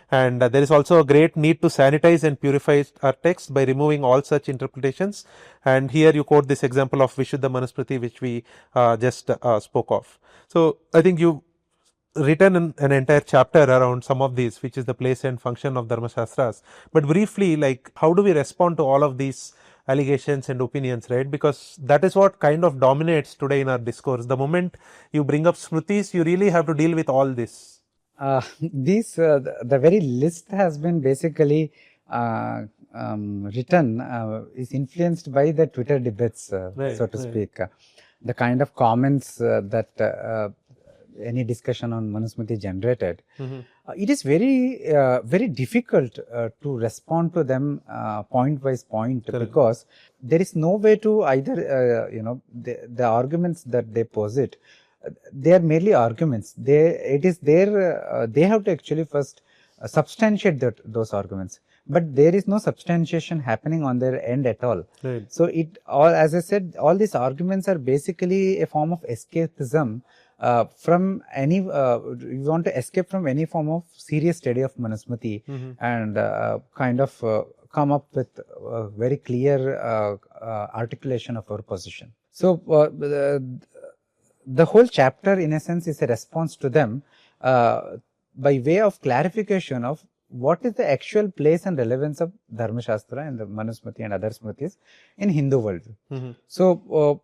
And there is also a great need to sanitize and purify our text by removing all such interpretations. And here you quote this example of Vishuddha Manusmriti, which we just spoke of. So I think you written an entire chapter around some of these, which is the place and function of Dharmaśāstras. But briefly, like, how do we respond to all of these allegations and opinions, right? Because that is what kind of dominates today in our discourse. The moment you bring up Smritis, you really have to deal with all this. The very list has been basically written, is influenced by the Twitter debates, Right, so to right. speak. The kind of comments that any discussion on Manusmriti generated, it is very difficult to respond to them point by point. Correct. Because there is no way to either, the arguments that they posit, they are merely arguments. It is their, they have to actually first substantiate those arguments. But there is no substantiation happening on their end at all. Right. So as I said, all these arguments are basically a form of escapism from any, you want to escape from any form of serious study of Manusmriti and kind of come up with a very clear articulation of our position. So the whole chapter, in a sense, is a response to them by way of clarification of what is the actual place and relevance of Dharmaśāstra and the Manusmriti and other Smritis in Hindu world. So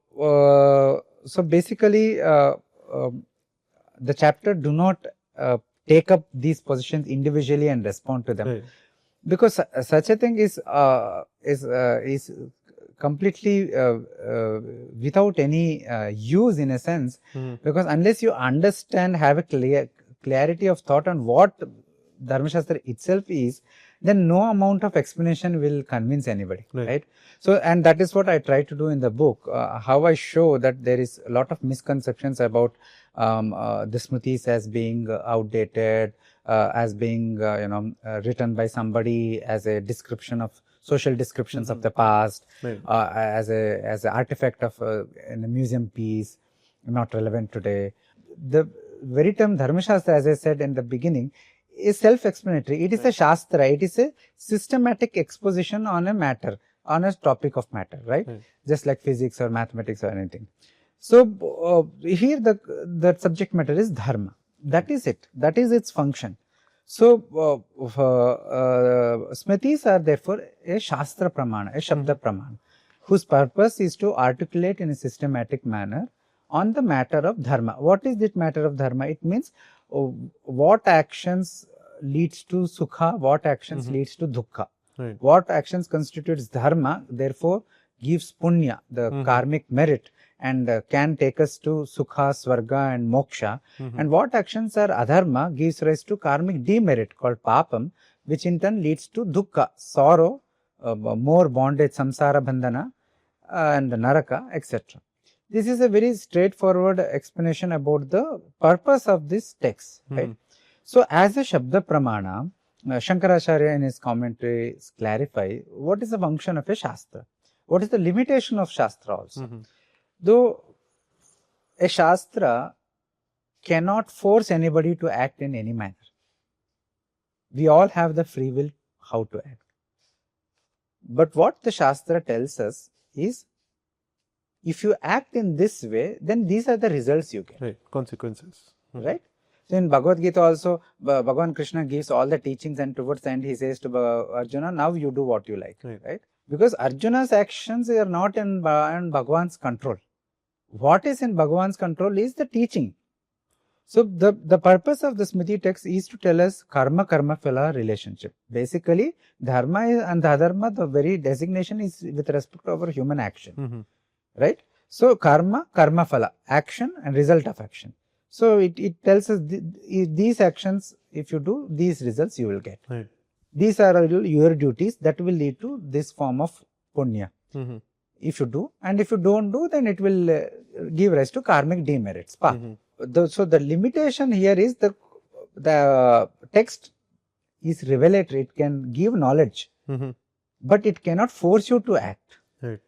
basically, the chapter do not take up these positions individually and respond to them, Right. because such a thing is completely without any use, in a sense, because unless you understand, have a clarity of thought on what Dharmaśāstra itself is, then no amount of explanation will convince anybody, right? So, and that is what I try to do in the book, how I show that there is a lot of misconceptions about the Smritis as being outdated, as being written by somebody as a description of social descriptions of the past, as a artifact of a museum piece, not relevant today. The very term Dharmaśāstra, as I said in the beginning, is self-explanatory. It is a Shastra. It is a systematic exposition on a matter, on a topic of matter, right? Just like physics or mathematics or anything. So here the subject matter is Dharma. That is it. That is its function. So Smritis are therefore a Shastra Pramana, a Shabda Pramana, whose purpose is to articulate in a systematic manner on the matter of Dharma. What is that matter of Dharma? It means what actions leads to Sukha, what actions leads to Dukkha. Right. What actions constitutes Dharma, therefore gives Punya, the karmic merit, and can take us to Sukha, Swarga and Moksha. And what actions are Adharma, gives rise to karmic demerit called Papam, which in turn leads to Dukkha, sorrow, more bondage, Samsara Bandhana and Naraka, etc. This is a very straightforward explanation about the purpose of this text, right? So, as a Shabda Pramana, Shankaracharya in his commentaries clarify what is the function of a Shastra, what is the limitation of Shastra also. Though a Shastra cannot force anybody to act in any manner. We all have the free will how to act. But what the Shastra tells us is, if you act in this way, then these are the results you get. Right. Consequences. Right? So in Bhagavad Gita also, Bhagavan Krishna gives all the teachings, and towards the end he says to Arjuna, now you do what you like. Right? Because Arjuna's actions are not in Bhagavan's control. What is in Bhagavan's control is the teaching. So the purpose of the Smriti text is to tell us karma-karma phala relationship. Basically, Dharma and Adharma, the very designation is with respect to our human action. Right? So karma, karma phala, action and result of action. So it tells us these actions, if you do, these results you will get. Right. These are your duties that will lead to this form of punya. If you do, and if you don't do, then it will give rise to karmic demerits. So the limitation here is the text is revelatory, it can give knowledge, but it cannot force you to act. Right.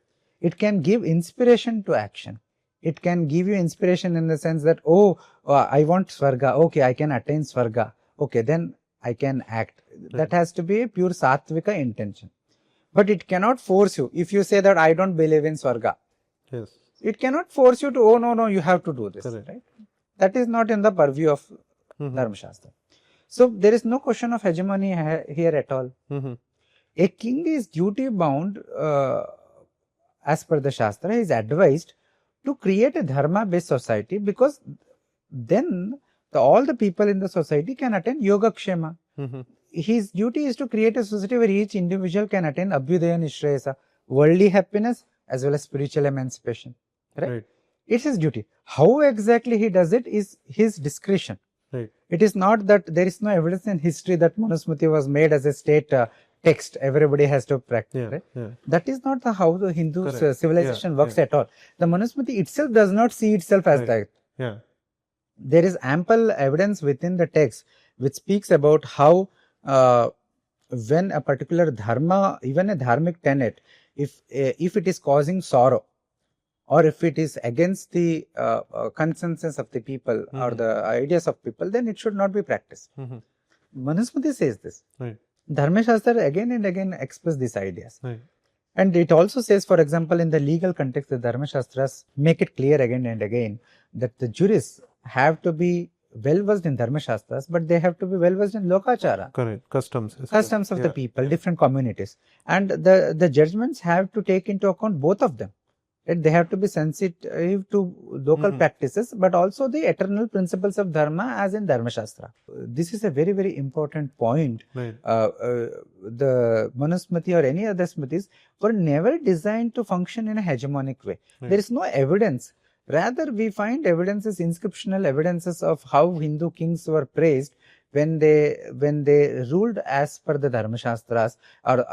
It can give inspiration to action. It can give you inspiration in the sense that, I want Swarga, okay, I can attain Swarga, okay, then I can act. That has to be a pure Sattvika intention. But it cannot force you. If you say that I don't believe in Swarga, Yes. it cannot force you to, oh no, you have to do this. Correct. Right? That is not in the purview of Dharmaśāstra. So there is no question of hegemony here at all. A king is duty bound, as per the Shastra, is advised to create a dharma based society, because then all the people in the society can attain yogakshema. His duty is to create a society where each individual can attain abhyudaya nishreyasa, worldly happiness as well as spiritual emancipation. Right? It's his duty. How exactly he does it is his discretion. Right. It is not that there is no evidence in history that Manusmriti was made as a state text. Everybody has to practice. Right? That is not how the Hindu civilization works at all. The Manusmriti itself does not see itself as that. There is ample evidence within the text which speaks about how when a particular dharma, even a dharmic tenet, if it is causing sorrow, or if it is against the consensus of the people or the ideas of people, then it should not be practiced. Manusmriti says this. Dharmaśāstra again and again express these ideas. And it also says, for example, in the legal context, the Dharmaśāstras make it clear again and again that the jurists have to be well versed in Dharmaśāstras, but they have to be well versed in lokachara. Correct. Customs of the people, different communities. And the judgments have to take into account both of them. Right? They have to be sensitive to local practices, but also the eternal principles of Dharma as in Dharmaśāstra. This is a very, very important point. The Manusmriti or any other Smritis were never designed to function in a hegemonic way. There is no evidence. Rather, we find evidences, inscriptional evidences of how Hindu kings were praised when they ruled as per the Dharmaśāstras or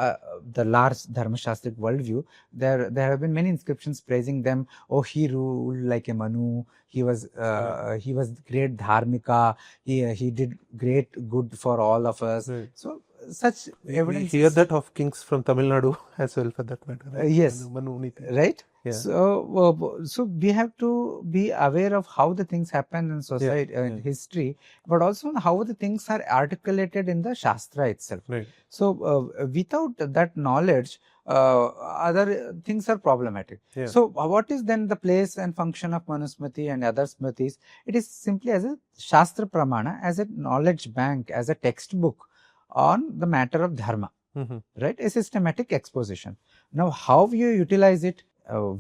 the large Dharmashastric worldview. There have been many inscriptions praising them. Oh, he ruled like a Manu. He was great dharmika. He did great good for all of us. So such evidence. We hear that of kings from Tamil Nadu as well, for that matter. Right? Yes. Manu, right. So we have to be aware of how the things happen in society, in history, but also how the things are articulated in the Shastra itself. So without that knowledge, other things are problematic. So what is then the place and function of Manusmriti and other Smritis? It is simply as a Shastra Pramana, as a knowledge bank, as a textbook on the matter of Dharma, right? A systematic exposition. Now, how you utilize it, or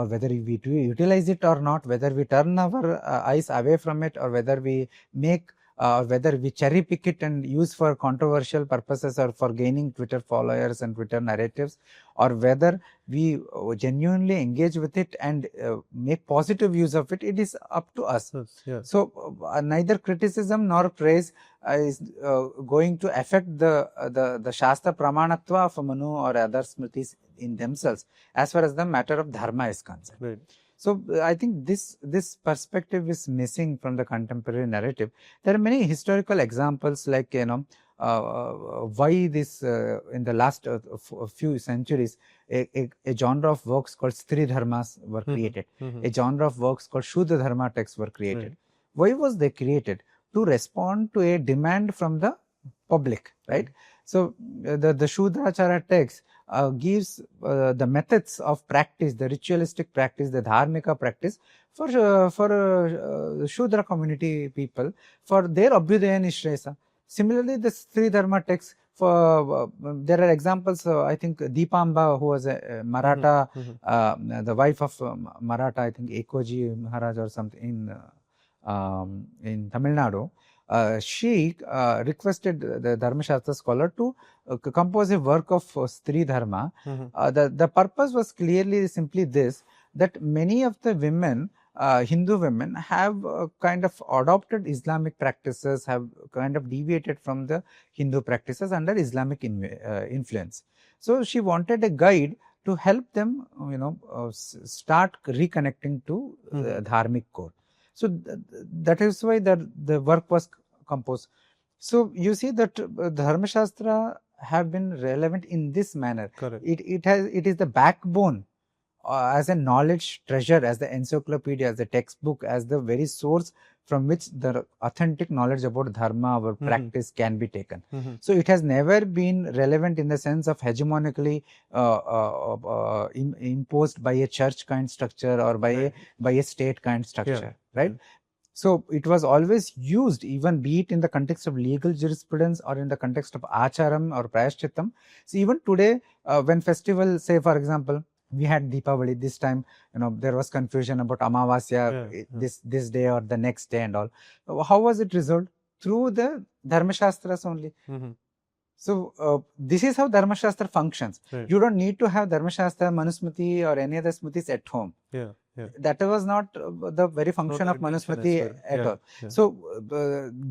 whether we utilize it or not, whether we turn our eyes away from it, or whether we make whether we cherry pick it and use for controversial purposes or for gaining Twitter followers and Twitter narratives, or whether we genuinely engage with it and make positive use of it, it is up to us. So neither criticism nor praise is going to affect the Shastra Pramanatva of Manu or other Smritis in themselves as far as the matter of Dharma is concerned. So I think this perspective is missing from the contemporary narrative. There are many historical examples, like why this in the last few centuries a genre of works called Stri Dharmas were created. A genre of works called Shuddha Dharma texts were created. Why was they created? To respond to a demand from the public, right? So the Shudrachara text gives the methods of practice, the ritualistic practice, the dharmika practice for Shudra community people, for their Abhyudaya Nishresa. Similarly, the Stri Dharma text, for there are examples, I think Deepamba, who was a Maratha, the wife of Maratha, I think Ekoji Maharaj or something in Tamil Nadu. She requested the Dharmaśāstra scholar to compose a work of Stri Dharma. The purpose was clearly simply this, that many of the women, Hindu women, have kind of adopted Islamic practices, have kind of deviated from the Hindu practices under Islamic influence. So she wanted a guide to help them, start reconnecting to the dharmic core. So that is why the work was composed. So you see that Dharmashastra have been relevant in this manner. Correct. It is the backbone as a knowledge treasure, as the encyclopedia, as the textbook, as the very source from which the authentic knowledge about dharma or practice can be taken. So it has never been relevant in the sense of hegemonically imposed by a church kind structure or by a state kind structure, right? So it was always used, even be it in the context of legal jurisprudence or in the context of acharam or prayashchittam. So even today, when festivals, say for example, we had Deepavali this time, there was confusion about Amavasya, this day or the next day and all. How was it resolved? Through the Dharmaśāstras only. So this is how Dharmaśāstra functions. You don't need to have Dharmaśāstra, Manusmriti or any other Smritis at home. That was not the very function of Manusmriti at all. So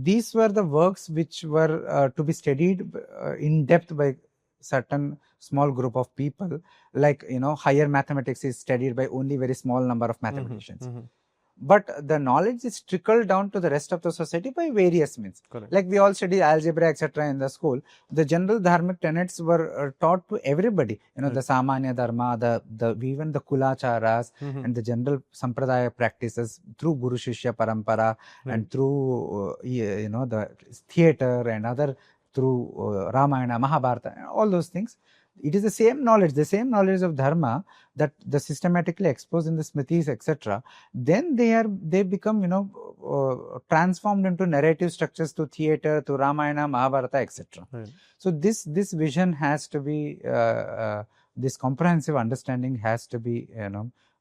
these were the works which were to be studied in depth by certain small group of people, like higher mathematics is studied by only very small number of mathematicians. But the knowledge is trickled down to the rest of the society by various means. Correct. Like we all study algebra, etc. in the school. The general dharmic tenets were taught to everybody. The Samanya Dharma, even the Kulacharas and the general Sampradaya practices through Guru Shishya Parampara and through the theatre and other through Ramayana, Mahabharata, all those things. It is the same knowledge of dharma that the systematically exposed in the Smritis, etc. Then they become transformed into narrative structures to theatre, to Ramayana, Mahabharata, etc. So this vision has to be this comprehensive understanding has to be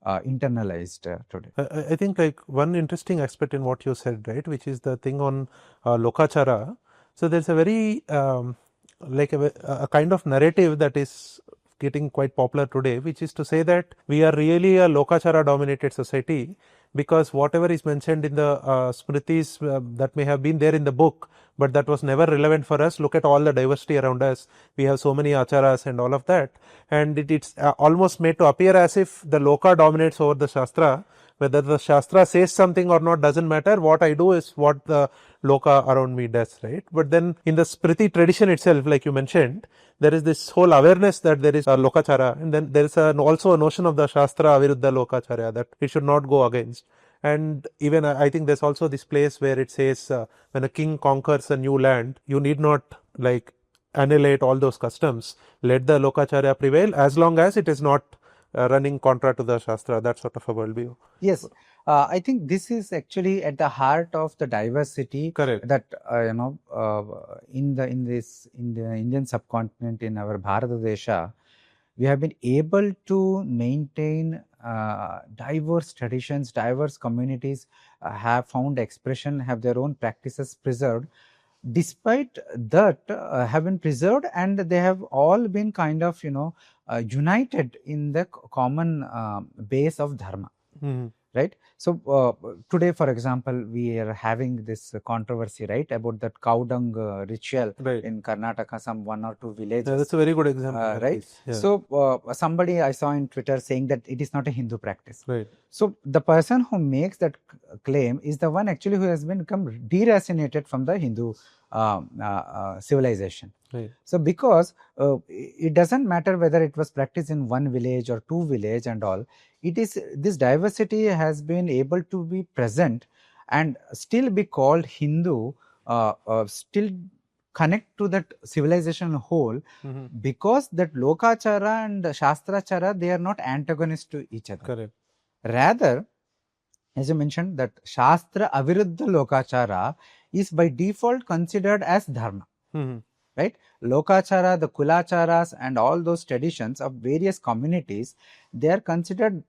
internalized today. I think like one interesting aspect in what you said, right, which is the thing on Lokachara. So there's a very like a kind of narrative that is getting quite popular today, which is to say that we are really a Lokachara dominated society, because whatever is mentioned in the Smritis that may have been there in the book, but that was never relevant for us. Look at all the diversity around us. We have so many acharas and all of that. And it's almost made to appear as if the Loka dominates over the Shastra. Whether the Shastra says something or not doesn't matter. What I do is what the Loka around me does, right? But then in the Smriti tradition itself, like you mentioned, there is this whole awareness that there is a Lokachara, and then there is also a notion of the Shastra Aviruddha Lokacharya, that it should not go against. And even I think there's also this place where it says when a king conquers a new land, you need not like annihilate all those customs. Let the Lokacharya prevail as long as it is not running contra to the Shastra, that sort of a worldview. Yes, I think this is actually at the heart of the diversity. Correct. That in the Indian subcontinent, in our Bharatadesha, we have been able to maintain diverse traditions, diverse communities have found expression, have their own practices preserved. Despite that, have been preserved, and they have all been kind of united in the common base of dharma. Right. So today, for example, we are having this controversy, right, about that cow dung ritual in Karnataka, some 1 or 2 villages. Yeah, that's a very good example. Right. Yeah. So somebody I saw in Twitter saying that it is not a Hindu practice. Right. So the person who makes that claim is the one actually who has become deracinated from the Hindu civilization. Right. So because it doesn't matter whether it was practiced in 1 village or 2 village and all, it is this diversity has been able to be present and still be called Hindu, still connect to that civilization whole, because that Lokachara and Shastrachara, they are not antagonists to each other. Correct. Rather, as you mentioned, that Shastra Aviruddha Lokachara is by default considered as Dharma. Right? Lokachara, the Kulacharas and all those traditions of various communities, they are considered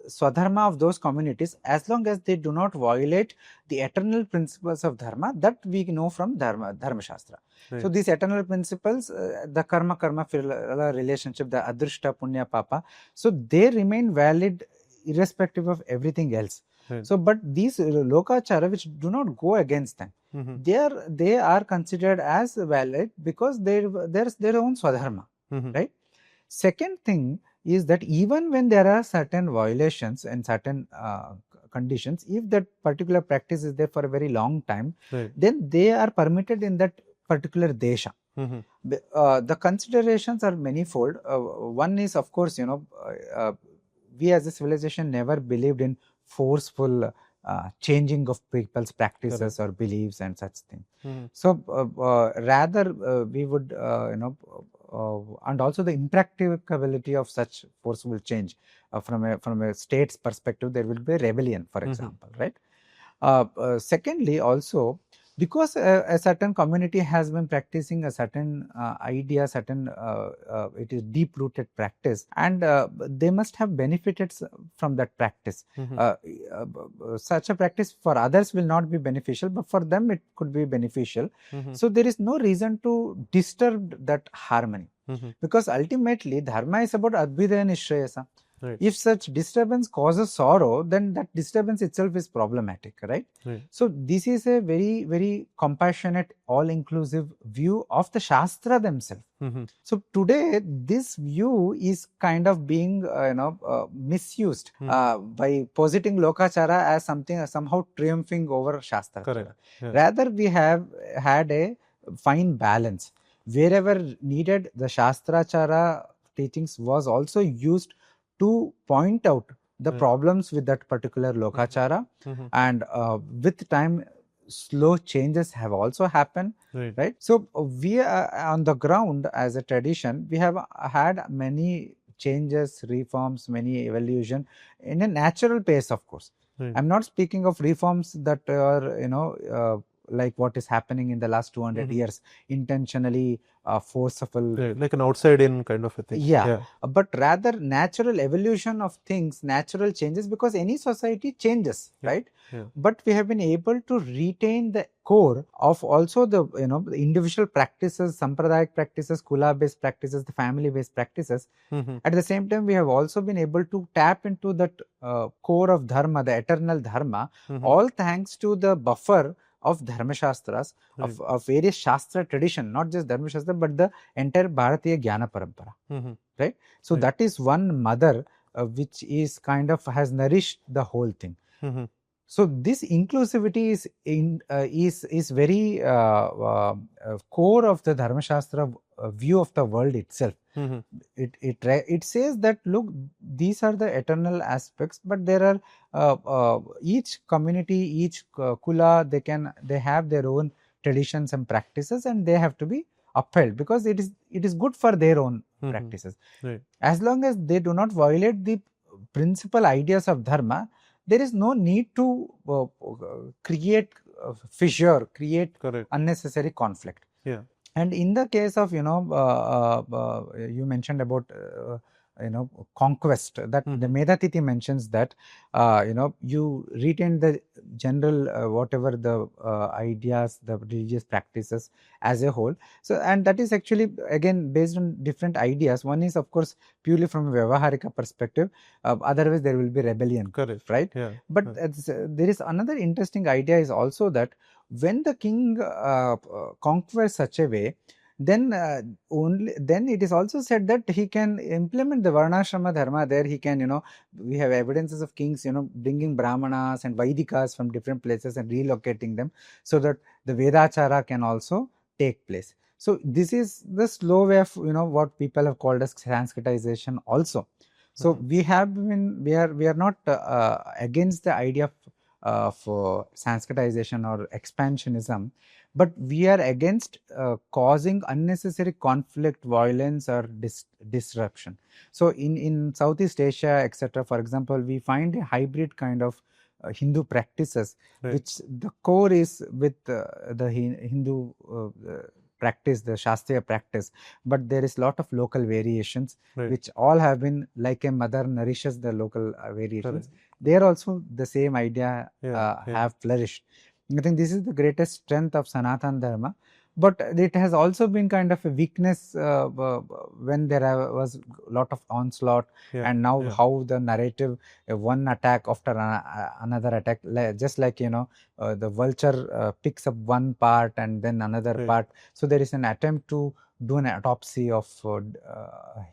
Swadharma of those communities as long as they do not violate the eternal principles of Dharma that we know from Dharmaśāstra. Right. So these eternal principles, the karma relationship, the adrishta, punya, papa, so they remain valid irrespective of everything else. Right. So, but these Lokachara which do not go against them, they are considered as valid because there's their own Swadharma. Right. Second thing is that even when there are certain violations and certain conditions, if that particular practice is there for a very long time, Right. then they are permitted in that particular desha. The considerations are manifold. One is, of course, we as a civilization never believed in forceful changing of people's practices or beliefs and such things. So rather we would and also the impracticability of such forceful change from a state's perspective, there will be a rebellion, for example, right? Secondly, also because a certain community has been practicing a certain idea, certain it is deep rooted practice, and they must have benefited from that practice. Such a practice for others will not be beneficial, but for them it could be beneficial. So there is no reason to disturb that harmony, because ultimately dharma is about advidaya nishrayasa. Right. If such disturbance causes sorrow, then that disturbance itself is problematic, right? So this is a very, very compassionate, all-inclusive view of the Shastra themselves. So today, this view is kind of being, misused by positing Lokachara as something somehow triumphing over Shastra. Correct. Yeah. Rather, we have had a fine balance. Wherever needed, the Shastrachara teachings was also used to point out the problems with that particular lokachara, and with time slow changes have also happened, right? So we are on the ground as a tradition, we have had many changes, reforms, many evolution in a natural pace, of course. I'm not speaking of reforms that are like what is happening in the last 200 years, intentionally forceful, like an outside in kind of a thing. But rather natural evolution of things, natural changes, because any society changes, right? But we have been able to retain the core of also the the individual practices, sampradayic practices, kula based practices, the family based practices. At the same time, we have also been able to tap into that core of dharma, the eternal dharma, all thanks to the buffer of Dharmaśāstras, of various Shastra tradition, not just Dharmaśāstra, but the entire Bharatiya Jnana Parampara, right? So that is one mother which is kind of has nourished the whole thing. So this inclusivity is very core of the Dharmaśāstra view of the world itself. It says that look, these are the eternal aspects, but there are each community, each kula, they have their own traditions and practices, and they have to be upheld because it is good for their own practices. As long as they do not violate the principal ideas of dharma, there is no need to create fissure, create unnecessary conflict. And in the case of you mentioned about conquest, that the Medhatiti mentions that you retain the general whatever the ideas, the religious practices as a whole. So, and that is actually again based on different ideas. One is of course purely from a Vyavaharika perspective, otherwise there will be rebellion, right? But there is another interesting idea is also that when the king conquers such a way, then it is also said that he can implement the varnashrama dharma there. He can, we have evidences of kings, bringing brahmanas and vaidikas from different places and relocating them so that the vedachara can also take place. So this is the slow way of what people have called as Sanskritization also. So we have been, we are not against the idea of Sanskritization or expansionism, but we are against causing unnecessary conflict, violence or disruption. So in Southeast Asia, etc., for example, we find a hybrid kind of Hindu practices, which the core is with the Hindu practice, the Shastriya practice, but there is lot of local variations, which all have been like a mother nourishes the local variations. There also the same idea have flourished. I think this is the greatest strength of Sanatana Dharma, but it has also been kind of a weakness when there was a lot of onslaught, and now how the narrative, one attack after another attack, just like the vulture picks up one part and then another part. So there is an attempt to do an autopsy of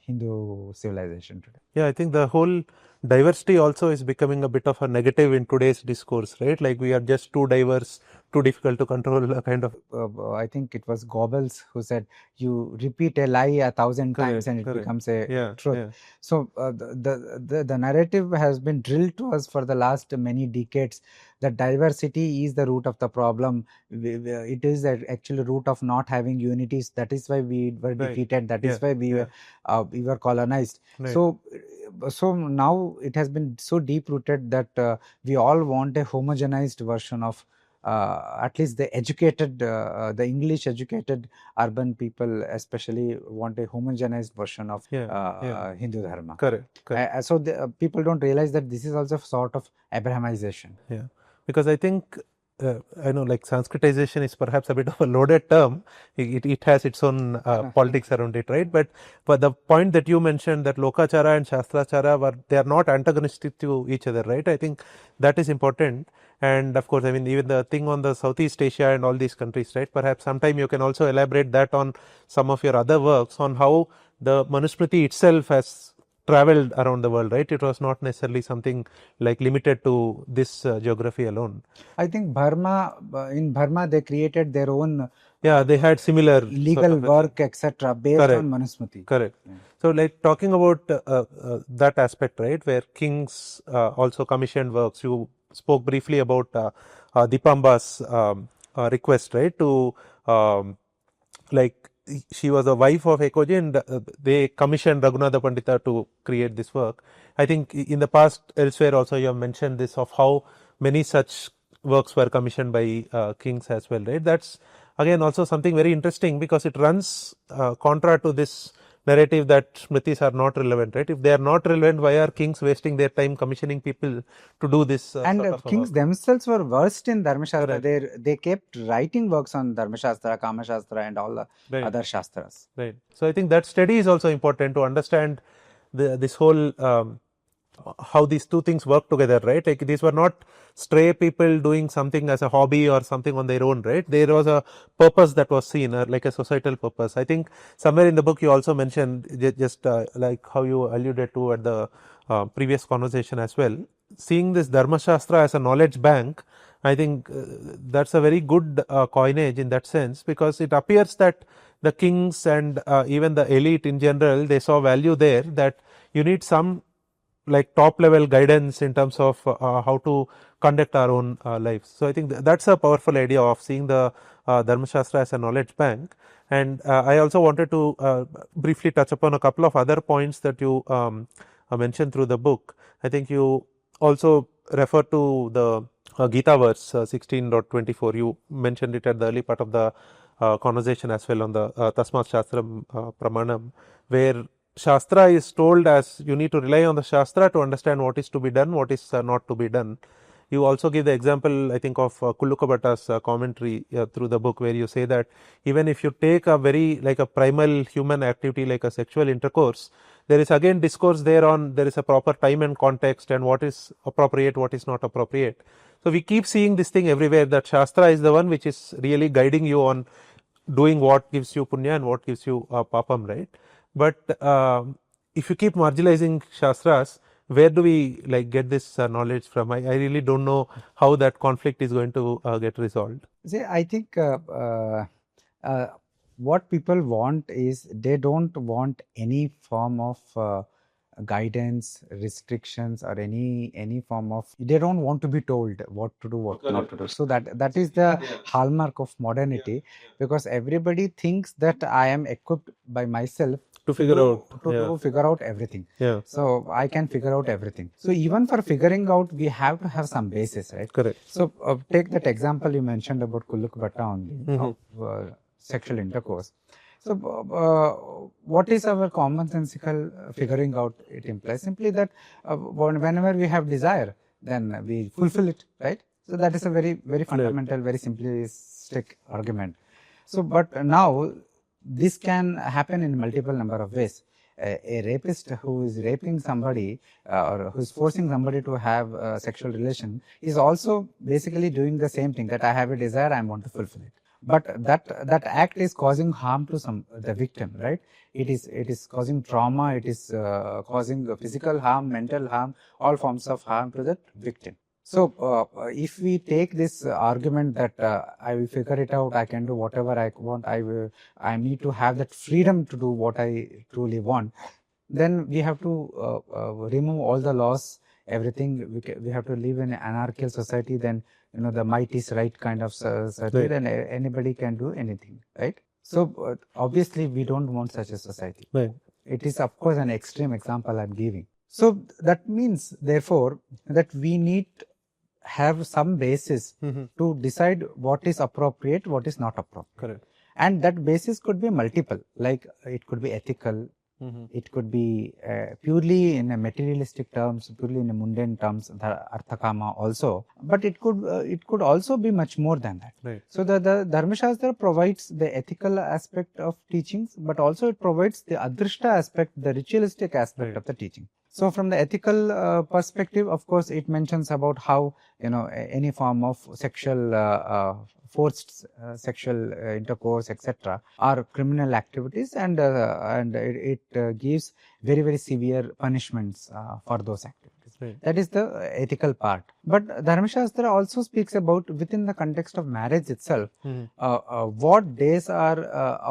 Hindu civilization today. Yeah, I think the whole diversity also is becoming a bit of a negative in today's discourse, right? Like we are just too diverse, too difficult to control, a kind of. I think it was Goebbels who said, you repeat a lie 1,000 times and it becomes a truth. Yeah. So the narrative has been drilled to us for the last many decades that diversity is the root of the problem. It is the actual root of not having unities. That is why we were defeated. That is why we were colonized. So now it has been so deep rooted that we all want a homogenized version of at least the educated, the English educated urban people especially want a homogenized version of Hindu Dharma. Correct. So people don't realize that this is also a sort of Abrahamization. Yeah, because I think I know, like, Sanskritization is perhaps a bit of a loaded term. It has its own politics around it, right? But the point that you mentioned, that Lokachara and Shastrachara they are not antagonistic to each other, right? I think that is important. And of course, I mean, even the thing on the Southeast Asia and all these countries, right? Perhaps sometime you can also elaborate that on some of your other works on how the Manusmriti itself has traveled around the world, right? It was not necessarily something like limited to this geography alone. I think in Burma they created their own they had similar legal work, etc., based on Manusmriti. Correct. So, like, talking about that aspect, right, where kings also commissioned works. You spoke briefly about Dipamba's request, right, to like, she was a wife of Ekoji, and they commissioned Raghunatha Pandita to create this work. I think in the past elsewhere also you have mentioned this, of how many such works were commissioned by kings as well, right? That's again also something very interesting, because it runs contra to this narrative that Smritis are not relevant, right? If they are not relevant, why are kings wasting their time commissioning people to do this? And sort of kings themselves were versed in Dharmaśāstra. They kept writing works on Dharmaśāstra, Kamaśāstra, and all the other Shastras. Right. So I think that study is also important to understand this whole how these two things work together, right? Like, these were not stray people doing something as a hobby or something on their own, right? There was a purpose that was seen, like a societal purpose. I think somewhere in the book you also mentioned, just like how you alluded to at the previous conversation as well, seeing this Dharmaśāstra as a knowledge bank. I think that's a very good coinage in that sense, because it appears that the kings and even the elite in general, they saw value there, that you need some like top level guidance in terms of how to conduct our own lives. So I think that's a powerful idea of seeing the Dharmaśāstra as a knowledge bank. And I also wanted to briefly touch upon a couple of other points that you mentioned through the book. I think you also refer to the Gita verse 16.24. You mentioned it at the early part of the conversation as well, on the Tasmat Shastram Pramanam, where Shastra is told as you need to rely on the Shastra to understand what is to be done, what is not to be done. You also give the example, I think, of Kulukabhata's commentary through the book, where you say that even if you take a very, like, a primal human activity like a sexual intercourse, there is again discourse there on, there is a proper time and context, and what is appropriate, what is not appropriate. So we keep seeing this thing everywhere, that Shastra is the one which is really guiding you on doing what gives you punya and what gives you papam, right? But if you keep marginalizing Shastras, where do we like get this knowledge from? I really don't know how that conflict is going to get resolved. See, I think what people want is, they don't want any form of guidance, restrictions, or any form of, they don't want to be told what to do, what not to do. So that is the hallmark of modernity, because everybody thinks that I am equipped by myself to figure out everything. So I can figure out everything. So even for figuring out, we have to have some basis, right? Correct. So take that example you mentioned about Kulukbhatta only, sexual intercourse. So what is our commonsensical figuring out? It implies simply that whenever we have desire, then we fulfill it, right? So that is a very, very fundamental, very simplistic argument. So, but now this can happen in multiple number of ways. A rapist who is raping somebody or who is forcing somebody to have a sexual relation is also basically doing the same thing, that I have a desire, I want to fulfill it. but that act is causing harm to the victim, right? It is causing trauma, it is causing physical harm, mental harm, all forms of harm to the victim. So if we take this argument that I will figure it out, I can do whatever I want, I need to have that freedom to do what I truly want, then we have to remove all the laws, everything. We have to live in an anarchical society. Then the might is right kind of society. Right. Then anybody can do anything, right? So obviously we don't want such a society. Right. It is of course an extreme example I'm giving. So that means therefore that we need have some basis to decide what is appropriate, what is not appropriate. Correct. And that basis could be multiple, like it could be ethical, it could be purely in a materialistic terms, purely in a mundane terms, the arthakama also, but it could also be much more than that. Right. So the Dharmaśāstra provides the ethical aspect of teachings, but also it provides the adrishta aspect, the ritualistic aspect of the teaching. So from the ethical perspective, of course, it mentions about how any form of sexual forced sexual intercourse, etc., are criminal activities, and it gives very, very severe punishments for those activities. Right. That is the ethical part. But Dharmaśāstra also speaks about, within the context of marriage itself, what days are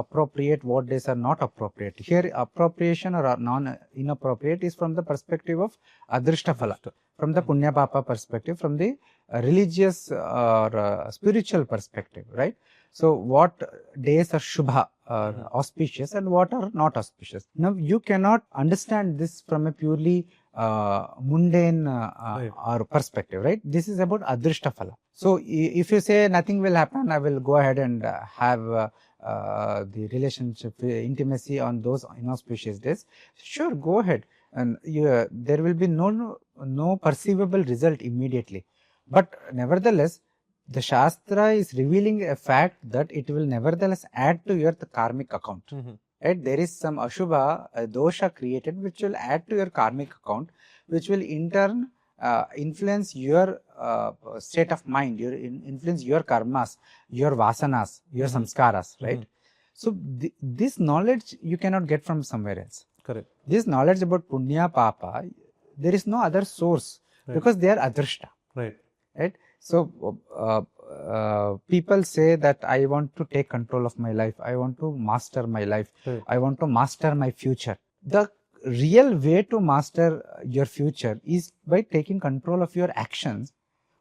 appropriate, what days are not appropriate. Here, appropriation or inappropriate is from the perspective of adrishta phala, from the punya papa perspective, from the religious or spiritual perspective, right? So what days are shubha, auspicious, and what are not auspicious. Now you cannot understand this from a purely mundane or perspective, right? This is about adrishta phala. So if you say nothing will happen, I will go ahead and have the relationship, intimacy on those inauspicious days. Sure, go ahead, and there will be no perceivable result immediately. But nevertheless, the Shastra is revealing a fact that it will nevertheless add to your karmic account. Right? There is some ashubha, a dosha created, which will add to your karmic account, which will in turn influence your state of mind, influence your karmas, your vasanas, your samskaras, right? So this knowledge you cannot get from somewhere else. Correct. This knowledge about punya papa, there is no other source, because they are adrishta. Right. Right? So people say that I want to take control of my life, I want to master my life, I want to master my future. The real way to master your future is by taking control of your actions,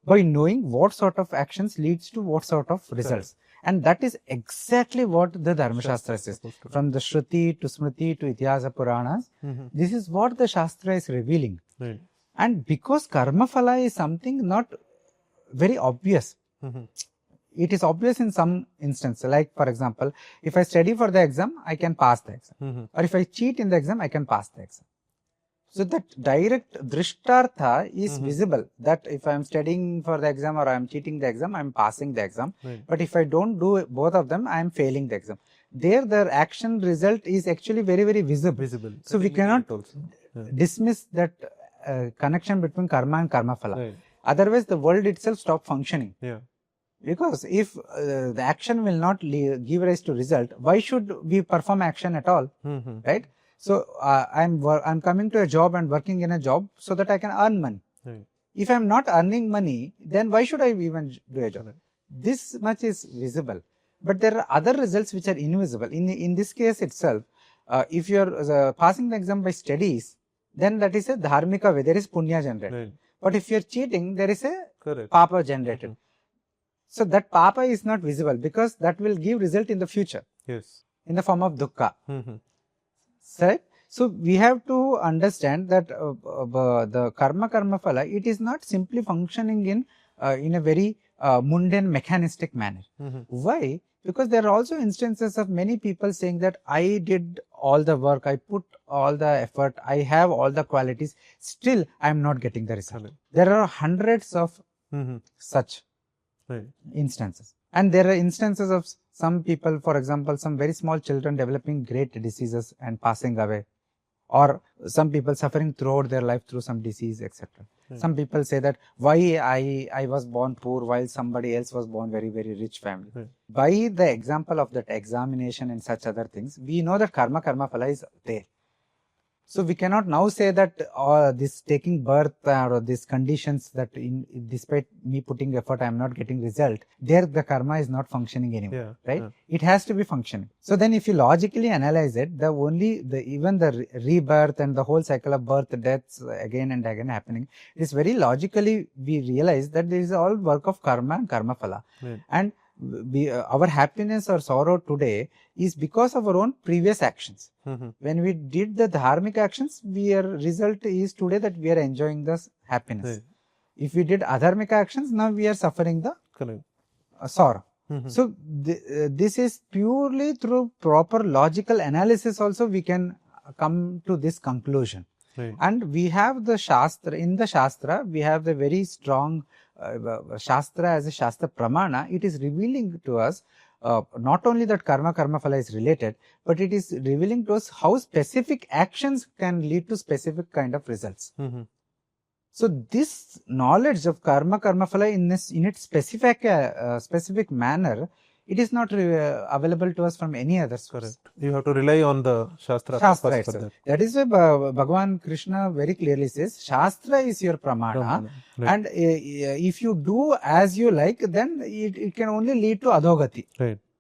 by knowing what sort of actions leads to what sort of results. And that is exactly what the Dharmaśāstra says. From the Shruti to Smriti to Itihasa Puranas, this is what the Shastra is revealing. Right. And because karma phala is something not very obvious, it is obvious in some instances. Like for example, if I study for the exam, I can pass the exam. Or if I cheat in the exam, I can pass the exam. So that direct drishtartha is visible, that if I am studying for the exam or I am cheating the exam, I am passing the exam. But if I don't do both of them, I am failing the exam. There the action result is actually very, very visible. So we cannot dismiss that connection between karma and karma phala. Otherwise the world itself stops functioning. Because if the action will not give rise to result, why should we perform action at all? Right? So I'm coming to a job and working in a job so that I can earn money. If I'm not earning money, then why should I even do a job? This much is visible. But there are other results which are invisible. In this case itself, if you're passing the exam by studies, then that is a dharmika way, there is punya generated. But if you're cheating, there is a papa generated. So that papa is not visible, because that will give result in the future. In the form of dukkha. Right? So we have to understand that the karma phala, it is not simply functioning in a very mundane mechanistic manner. Why? Because there are also instances of many people saying that I did all the work, I put all the effort, I have all the qualities, still I am not getting the result. There are hundreds of such instances. And there are instances of some people, for example, some very small children developing great diseases and passing away. or some people suffering throughout their life through some disease, etc. Right. Some people say that why I was born poor while somebody else was born very, very rich family. Right. By the example of that examination and such other things, we know that karma phala is there. So we cannot now say that this taking birth or these conditions that despite me putting effort I am not getting result, there the karma is not functioning anymore, right? It has to be functioning. So then if you logically analyze it, even the rebirth and the whole cycle of birth, deaths again and again happening, is very logically we realize that this is all work of karma and karma phala. And our happiness or sorrow today is because of our own previous actions. When we did the dharmic actions, our result is today that we are enjoying this happiness. If we did adharmic actions, now we are suffering the sorrow. So this is purely through proper logical analysis also we can come to this conclusion. And we have the Shastra, in the Shastra we have the very strong Shastra as a Shastra Pramana. It is revealing to us not only that karma phala is related, but it is revealing to us how specific actions can lead to specific kind of results. So this knowledge of karma phala in its specific manner, it is not available to us from any other source. Correct. You have to rely on the Shastra. Shastra, that is why Bhagavan Krishna very clearly says, Shastra is your pramana, and if you do as you like, then it can only lead to adhogati.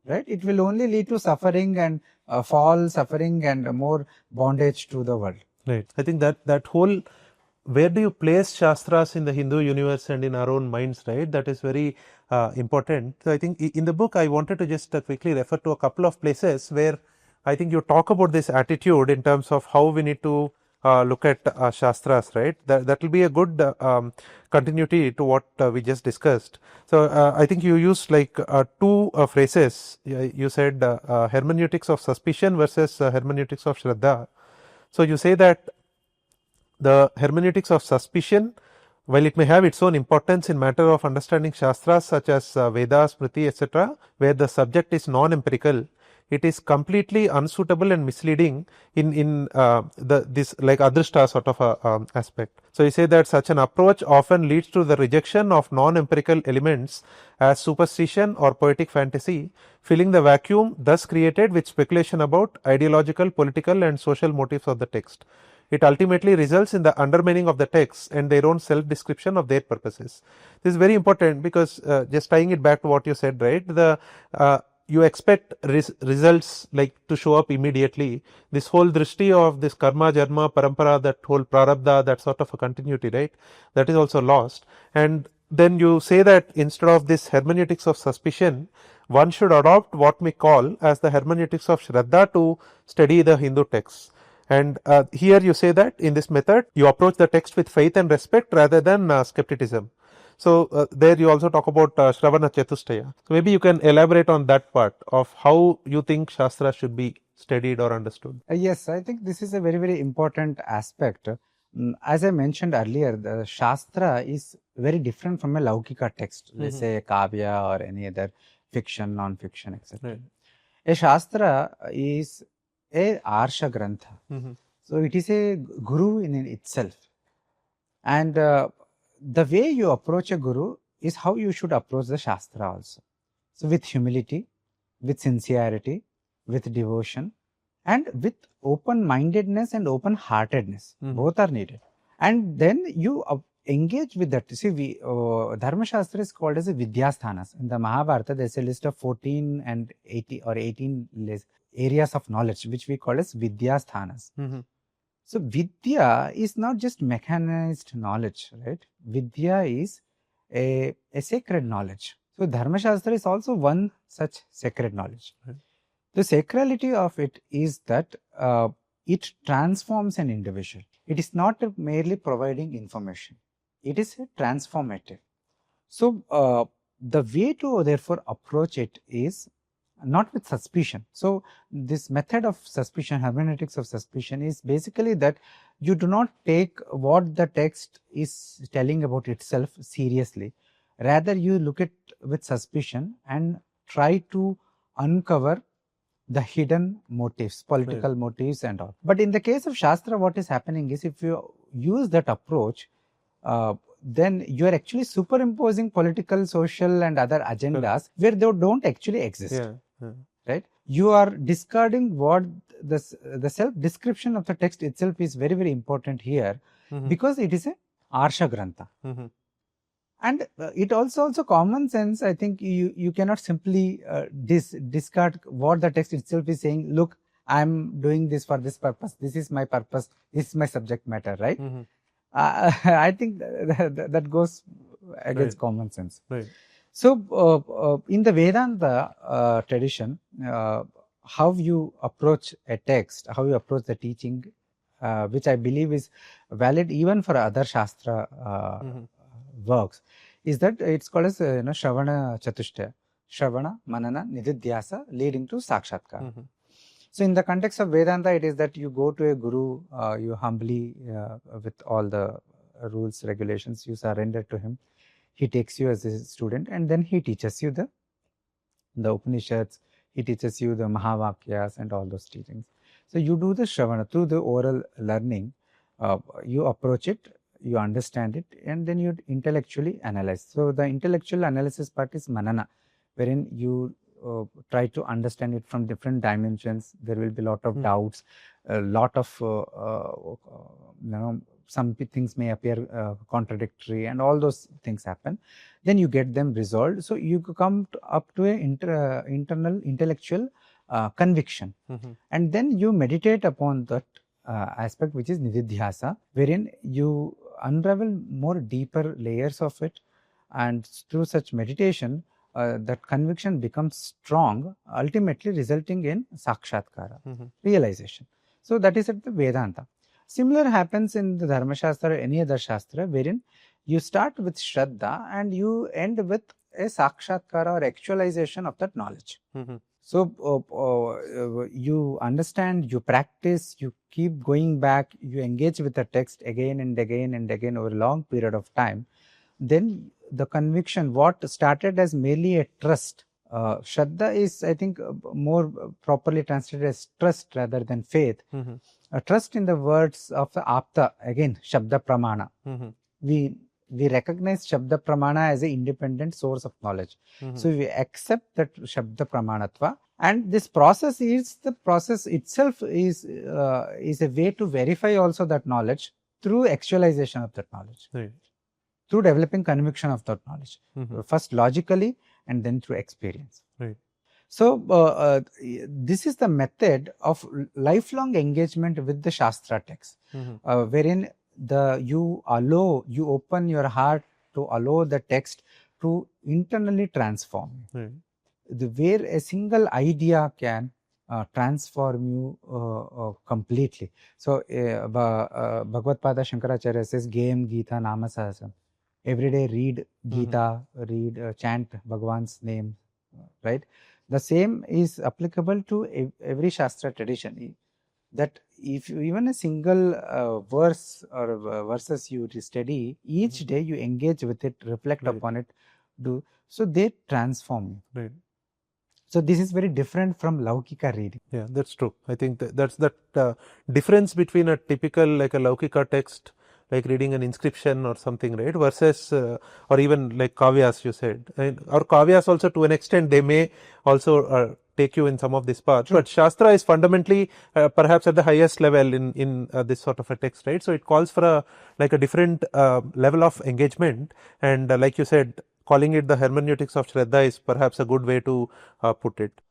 Right? It will only lead to suffering and suffering and more bondage to the world. Right. I think that whole, where do you place Shastras in the Hindu universe and in our own minds, right? That is very important. So I think in the book I wanted to just quickly refer to a couple of places where I think you talk about this attitude in terms of how we need to look at Shastras, right? That will be a good continuity to what we just discussed. So I think you used like two phrases. You said hermeneutics of suspicion versus hermeneutics of Shraddha. So you say that the hermeneutics of suspicion, while it may have its own importance in matter of understanding Shastras such as Vedas, Smriti, etc., where the subject is non-empirical, it is completely unsuitable and misleading in this like adrishta sort of aspect. So you say that such an approach often leads to the rejection of non-empirical elements as superstition or poetic fantasy, filling the vacuum thus created with speculation about ideological, political and social motives of the text. It ultimately results in the undermining of the text and their own self-description of their purposes. This is very important because just tying it back to what you said, right? You expect results like to show up immediately. This whole drishti of this karma, jarma, parampara, that whole prarabdha, that sort of a continuity, right? That is also lost. And then you say that instead of this hermeneutics of suspicion, one should adopt what we call as the hermeneutics of Shraddha to study the Hindu texts. And here you say that in this method, you approach the text with faith and respect rather than skepticism. So there you also talk about Shravana Chatustaya. So maybe you can elaborate on that part of how you think Shastra should be studied or understood. Yes, I think this is a very, very important aspect. As I mentioned earlier, the Shastra is very different from a Laukika text, let's say a Kavya or any other fiction, non-fiction, etc. A Shastra is a Arsha Grantha. So it is a guru in itself. And the way you approach a guru is how you should approach the Shastra also. So with humility, with sincerity, with devotion, and with open-mindedness and open-heartedness. Both are needed. And then you engage with that. See, Dharmaśāstra is called as a Vidyasthanas. In the Mahabharata, there is a list of 14 and 18 areas of knowledge, which we call as Vidyasthanas. So Vidya is not just mechanized knowledge, right? Vidya is a sacred knowledge. So Dharmaśāstra is also one such sacred knowledge. The sacrality of it is that it transforms an individual. It is not merely providing information. It is transformative. So the way to therefore approach it is not with suspicion. So this method of suspicion, hermeneutics of suspicion, is basically that you do not take what the text is telling about itself seriously. Rather, you look at with suspicion and try to uncover the hidden motives, political motives and all. But in the case of Shastra, what is happening is if you use that approach, then you are actually superimposing political, social and other agendas where they don't actually exist. Right? You are discarding what the self description of the text itself is very, very important here, because it is a Arsha Grantha. And it also common sense. I think you cannot simply discard what the text itself is saying. Look, I'm doing this for this purpose. This is my purpose. This is my subject matter, right? I think that goes against common sense. So, in the Vedanta tradition, how you approach a text, how you approach the teaching, which I believe is valid even for other Shastra works, is that it's called as Shravana-Chatushloki, Shravana-Manana-Nididhyasana leading to Sakshatkara. So, in the context of Vedanta, it is that you go to a guru, you humbly, with all the rules, regulations, you surrender to him. He takes you as a student and then he teaches you the Upanishads, he teaches you the Mahavakyas and all those teachings. So, you do the Shravana through the oral learning, you approach it, you understand it, and then you intellectually analyze. So, the intellectual analysis part is Manana, wherein you try to understand it from different dimensions. There will be a lot of doubts, a lot of some things may appear contradictory and all those things happen. Then you get them resolved. So, you come up to an internal intellectual conviction, and then you meditate upon that aspect, which is Nididhyasa, wherein you unravel more deeper layers of it, and through such meditation that conviction becomes strong, ultimately resulting in Sakshatkara, realization. So, that is at the Vedanta. Similar happens in the Dharmaśāstra or any other Shastra, wherein you start with Shraddha and you end with a Sakshatkara or actualization of that knowledge. So, you understand, you practice, you keep going back, you engage with the text again and again and again over a long period of time. Then the conviction, what started as merely a trust, Shraddha is, I think, more properly translated as trust rather than faith. A trust in the words of the Apta, again, Shabda Pramana. We recognize Shabda Pramana as an independent source of knowledge. So, we accept that Shabda Pramanatva, and this process is, the process itself is a way to verify also that knowledge through actualization of that knowledge, through developing conviction of that knowledge, first logically and then through experience. So, this is the method of lifelong engagement with the Shastra text, wherein you open your heart to allow the text to internally transform, where a single idea can transform you completely. So, Bhagavad Pada Shankaracharya says, Game Gita Nama Sahasam. Every day read Gita, chant Bhagavan's name, right? The same is applicable to every Shastra tradition, that if even a single verse or verses you study, each day you engage with it, reflect upon it, so they transform you. So, this is very different from Laukika reading. Yeah, that's true. I think that's that difference between a typical, like a Laukika text, like reading an inscription or something, right, versus or even like kavyas, you said, or kavyas also to an extent they may also take you in some of this path. But Shastra is fundamentally perhaps at the highest level in this sort of a text, right? So, it calls for a different level of engagement, and like you said, calling it the hermeneutics of Shraddha is perhaps a good way to put it.